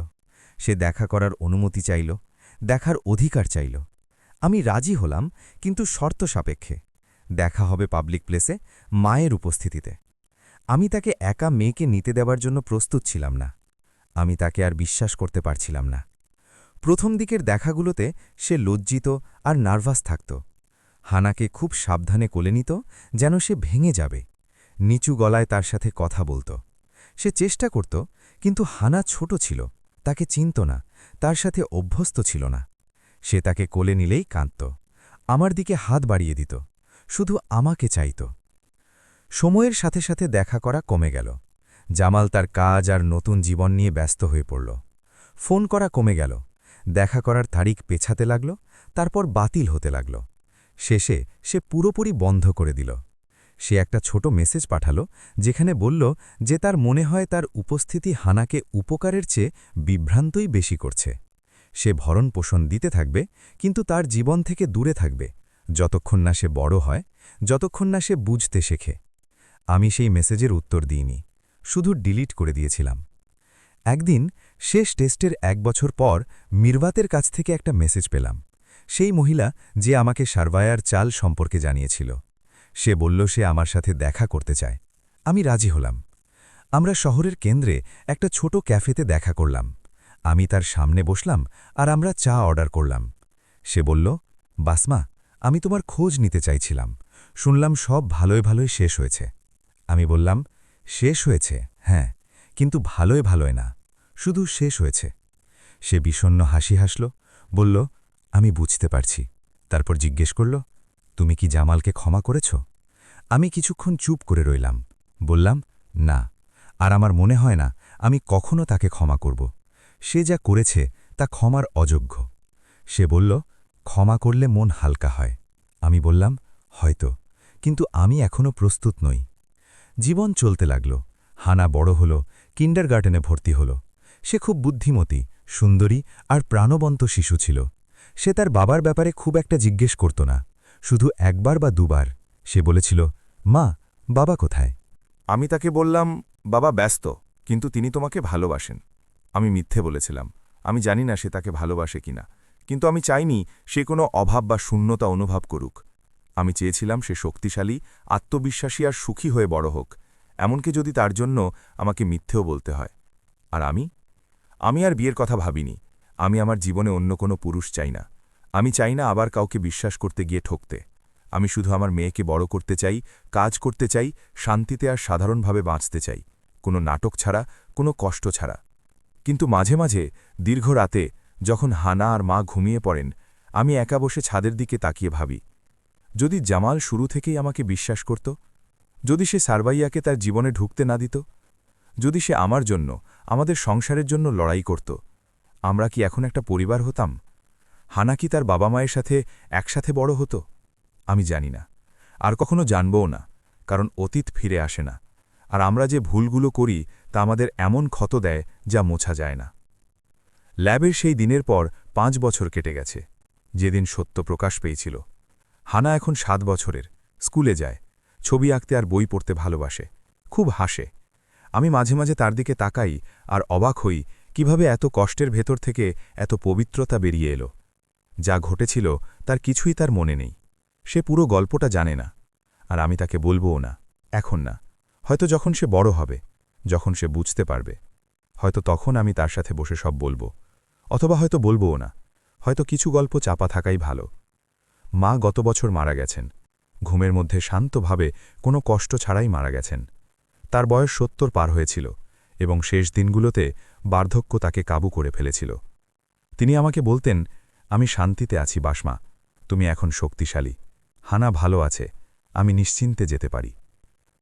সে দেখা করার অনুমতি চাইল, দেখার অধিকার চাইল। আমি রাজি হলাম, কিন্তু শর্ত সাপেক্ষে। দেখা হবে পাবলিক প্লেসে, মায়ের উপস্থিতিতে। আমি তাকে একা মেয়েকে নিতে দেওয়ার জন্য প্রস্তুত ছিলাম না। আমি তাকে আর বিশ্বাস করতে পারছিলাম না। প্রথম দিকের দেখাগুলোতে সে লজ্জিত আর নার্ভাস থাকত। হানাকে খুব সাবধানে কোলে নিত, যেন সে ভেঙে যাবে। নিচু গলায় তার সাথে কথা বলত। সে চেষ্টা করত, কিন্তু হানা ছোট ছিল, তাকে চিনত না, তার সাথে অভ্যস্ত ছিল না। সে তাকে কোলে নিলেই কাঁদত, আমার দিকে হাত বাড়িয়ে দিত, শুধু আমাকে চাইত। সময়ের সাথে সাথে দেখা করা কমে গেল। জামাল তার কাজ আর নতুন জীবন নিয়ে ব্যস্ত হয়ে পড়ল। ফোন করা কমে গেল, দেখা করার তারিখ পেছাতে লাগল, তারপর বাতিল হতে লাগল। শেষে সে পুরোপুরি বন্ধ করে দিল। সে একটা ছোট মেসেজ পাঠালো, যেখানে বলল যে তার মনে হয় তার উপস্থিতি হানাকে উপকারের চেয়ে বিভ্রান্তই বেশি করছে। সে ভরণ পোষণ দিতে থাকবে, কিন্তু তার জীবন থেকে দূরে থাকবে, যতক্ষণ না সে বড় হয়, যতক্ষণ না সে বুঝতে শেখে। আমি সেই মেসেজের উত্তর দিইনি, শুধু ডিলিট করে দিয়েছিলাম। একদিন শেষ টেস্টের 1 বছর পর মিরবাতের কাছ থেকে একটা মেসেজ পেলাম। সেই মহিলা যে আমাকে সারভায়ার চাল সম্পর্কে জানিয়েছিল। সে বলল সে আমার সাথে দেখা করতে চায়। আমি রাজি হলাম। আমরা শহরের কেন্দ্রে একটা ছোট ক্যাফেতে দেখা করলাম। আমি তার সামনে বসলাম আর আমরা চা অর্ডার করলাম। সে বলল, বাসমা, আমি তোমার খোঁজ নিতে চাইছিলাম। শুনলাম সব ভালোয় ভালোয় শেষ হয়েছে। আমি বললাম, শেষ হয়েছে, হ্যাঁ, কিন্তু ভালোয় ভালোয় না, শুধু শেষ হয়েছে। সে বিষণ্ণ হাসি হাসল, বলল, আমি বুঝতে পারছি। তারপর জিজ্ঞেস করল, তুমি কি জামালকে ক্ষমা করেছ? আমি কিছুক্ষণ চুপ করে রইলাম। বললাম, না, আর আমার মনে হয় না আমি কখনো তাকে ক্ষমা করব। সে যা করেছে তা ক্ষমার অযোগ্য। সে বলল, ক্ষমা করলে মন হালকা হয়। আমি বললাম, হয়তো, কিন্তু আমি এখনও প্রস্তুত নই। জীবন চলতে লাগল। হানা বড় হল, কিন্ডারগার্টেনে ভর্তি হল। সে খুব বুদ্ধিমতী, সুন্দরী আর প্রাণবন্ত শিশু ছিল। সে তার বাবার ব্যাপারে খুব একটা জিজ্ঞেস করত না, শুধু একবার বা দুবার। সে বলেছিল, মা, বাবা কোথায়? আমি তাকে বললাম, বাবা ব্যস্ত, কিন্তু তিনি তোমাকে ভালোবাসেন। আমি মিথ্যে বলেছিলাম। আমি জানি না সে তাকে ভালোবাসে কিনা, কিন্তু আমি চাইনি সে কোনো অভাব বা শূন্যতা অনুভব করুক। আমি চেয়েছিলাম সে শক্তিশালী, আত্মবিশ্বাসী আর সুখী হয়ে বড় হোক, এমনকি যদি তার জন্য আমাকে মিথ্যেও বলতে হয়। আর আমি আর বিয়ের কথা ভাবিনি। আমি আমার জীবনে অন্য কোনো পুরুষ চাই না। আমি চাই না আবার কাউকে বিশ্বাস করতে গিয়ে ঠকতে। আমি শুধু আমার মেয়েকে বড় করতে চাই, কাজ করতে চাই, শান্তিতে আর সাধারণভাবে বাঁচতে চাই, কোনো নাটক ছাড়া, কোনো কষ্ট ছাড়া। কিন্তু মাঝে মাঝে দীর্ঘ রাতে যখন হানা আর মা ঘুমিয়ে পড়েন, আমি একা বসে ছাদের দিকে তাকিয়ে ভাবি, যদি জামাল শুরু থেকেই আমাকে বিশ্বাস করত, যদি সে সারবাইয়াকে তার জীবনে ঢুকতে না দিত, যদি সে আমার জন্য, আমাদের সংসারের জন্য লড়াই করত, আমরা কি এখন একটা পরিবার হতাম? হানা কি তার বাবা মায়ের সাথে একসাথে বড় হতো? আমি জানি না, আর কখনো জানবও না, কারণ অতীত ফিরে আসে না, আর আমরা যে ভুলগুলো করি তা আমাদের এমন ক্ষত দেয় যা মোছা যায় না। ল্যাবের সেই দিনের পর 5 বছর কেটে গেছে, যেদিন সত্য প্রকাশ পেয়েছিল। হানা এখন 7 বছরের, স্কুলে যায়, ছবি আঁকতে আর বই পড়তে ভালোবাসে, খুব হাসে। আমি মাঝে মাঝে তার দিকে তাকাই আর অবাক হই কিভাবে এত কষ্টের ভেতর থেকে এত পবিত্রতা বেরিয়ে এলো। যা ঘটেছিল তার কিছুই তার মনে নেই, সে পুরো গল্পটা জানে না, আর আমি তাকে বলবও না, এখন না, হয়তো যখন সে বড় হবে, যখন সে বুঝতে পারবে, হয়তো তখন আমি তার সাথে বসে সব বলবো, অথবা হয়তো বলবও না, হয়তো কিছু গল্প চাপা থাকাই ভালো। মা গত বছর মারা গেছেন, ঘুমের মধ্যে শান্তভাবে কোনো কষ্ট ছাড়াই মারা গেছেন। তার বয়স 70 পার হয়েছিল এবং শেষ দিনগুলোতে বার্ধক্য তাকে কাবু করে ফেলেছিল। তিনি আমাকে বলতেন, আমি শান্তিতে আছি বাসমা, তুমি এখন শক্তিশালী, হানা ভালো আছে, আমি নিশ্চিন্তে যেতে পারি।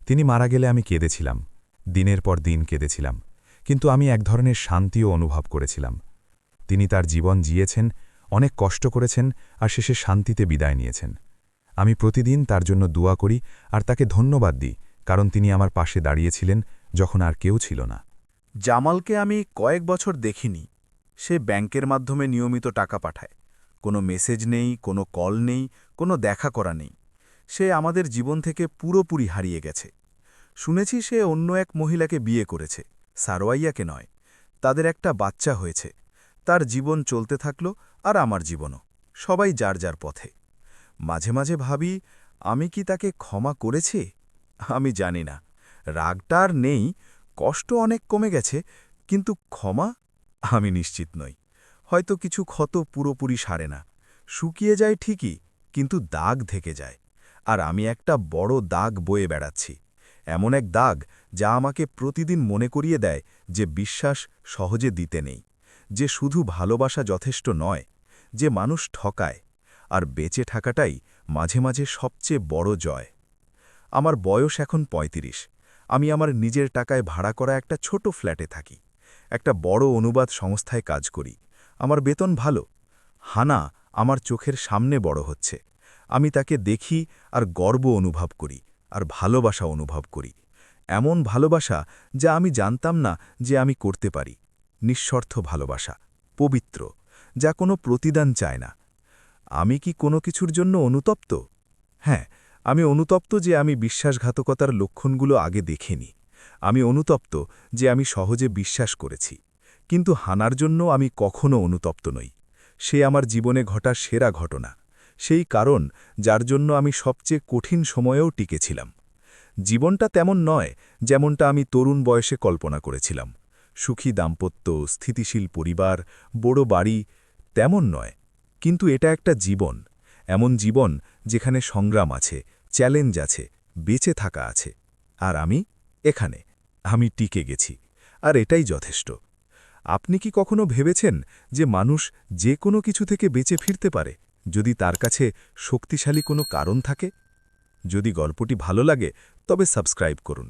তিনি মারা গেলে আমি কেঁদেছিলাম, দিনের পর দিন কেঁদেছিলাম, কিন্তু আমি এক ধরনের শান্তিও অনুভব করেছিলাম। তিনি তার জীবন জিয়েছেন, অনেক কষ্ট করেছেন, আর শেষে শান্তিতে বিদায় নিয়েছেন। আমি প্রতিদিন তার জন্য দোয়া করি আর তাকে ধন্যবাদ দিই, কারণ তিনি আমার পাশে দাঁড়িয়েছিলেন যখন আর কেউ ছিল না। জামালকে আমি কয়েক বছর দেখিনি। সে ব্যাংকের মাধ্যমে নিয়মিত টাকা পাঠায়, কোনো মেসেজ নেই, কোনো কল নেই, কোনো দেখা করা নেই। সে আমাদের জীবন থেকে পুরোপুরি হারিয়ে গেছে। শুনেছি সে অন্য এক মহিলাকে বিয়ে করেছে, সারোয়াইয়াকে নয়। তাদের একটা বাচ্চা হয়েছে। তার জীবন চলতে থাকল, আর আমার জীবনও, সবাই যার যার পথে। মাঝে মাঝে ভাবি, আমি কি তাকে ক্ষমা করেছি? আমি জানি না। রাগটা আর নেই, কষ্ট অনেক কমে গেছে, কিন্তু ক্ষমা আমি নিশ্চিত নই। হয়তো কিছু ক্ষত পুরোপুরি সারে না, শুকিয়ে যায় ঠিকই, কিন্তু দাগ থেকে যায়। আর আমি একটা বড় দাগ বয়ে বেড়াচ্ছি, এমন এক দাগ যা আমাকে প্রতিদিন মনে করিয়ে দেয় যে বিশ্বাস সহজে দিতে নেই, যে শুধু ভালোবাসা যথেষ্ট নয়, যে মানুষ ঠকায়, আর বেঁচে থাকাটাই মাঝে মাঝে সবচেয়ে বড় জয়। আমার বয়স এখন ৩৫। আমি আমার নিজের টাকায় ভাড়া করা একটা ছোট ফ্ল্যাটে থাকি, একটা বড় অনুবাদ সংস্থায় কাজ করি। আমার বেতন ভালো। হানা আমার চোখের সামনে বড় হচ্ছে। আমি তাকে দেখি আর গর্ব অনুভব করি, আর ভালোবাসা অনুভব করি, এমন ভালোবাসা যা আমি জানতাম না যে আমি করতে পারি। নিঃস্বার্থ ভালোবাসা, পবিত্র, যা কোনো প্রতিদান চায় না। আমি কি কোনো কিছুর জন্য অনুতপ্ত? হ্যাঁ, আমি অনুতপ্ত যে আমি বিশ্বাসঘাতকতার লক্ষণগুলো আগে দেখিনি। আমি অনুতপ্ত যে আমি সহজে বিশ্বাস করেছি। কিন্তু হানার জন্য আমি কখনো অনুতপ্ত নই। সে আমার জীবনে ঘটা সেরা ঘটনা, সেই কারণ যার জন্য আমি সবচেয়ে কঠিন সময়েও টিকেছিলাম। জীবনটা তেমন নয় যেমনটা আমি তরুণ বয়সে কল্পনা করেছিলাম। সুখী দাম্পত্য, স্থিতিশীল পরিবার, বড় বাড়ি, তেমন নয়। কিন্তু এটা একটা জীবন, এমন জীবন যেখানে সংগ্রাম আছে, চ্যালেঞ্জ আছে, বেঁচে থাকা আছে। আর আমি এখানে, আমি টিকে গেছি, আর এটাই যথেষ্ট। আপনি কি কখনো ভেবেছেন যে মানুষ যে কোনো কিছু থেকে বেঁচে ফিরতে পারে, যদি তার কাছে শক্তিশালী কোনো কারণ থাকে? যদি গল্পটি ভালো লাগে তবে সাবস্ক্রাইব করুন।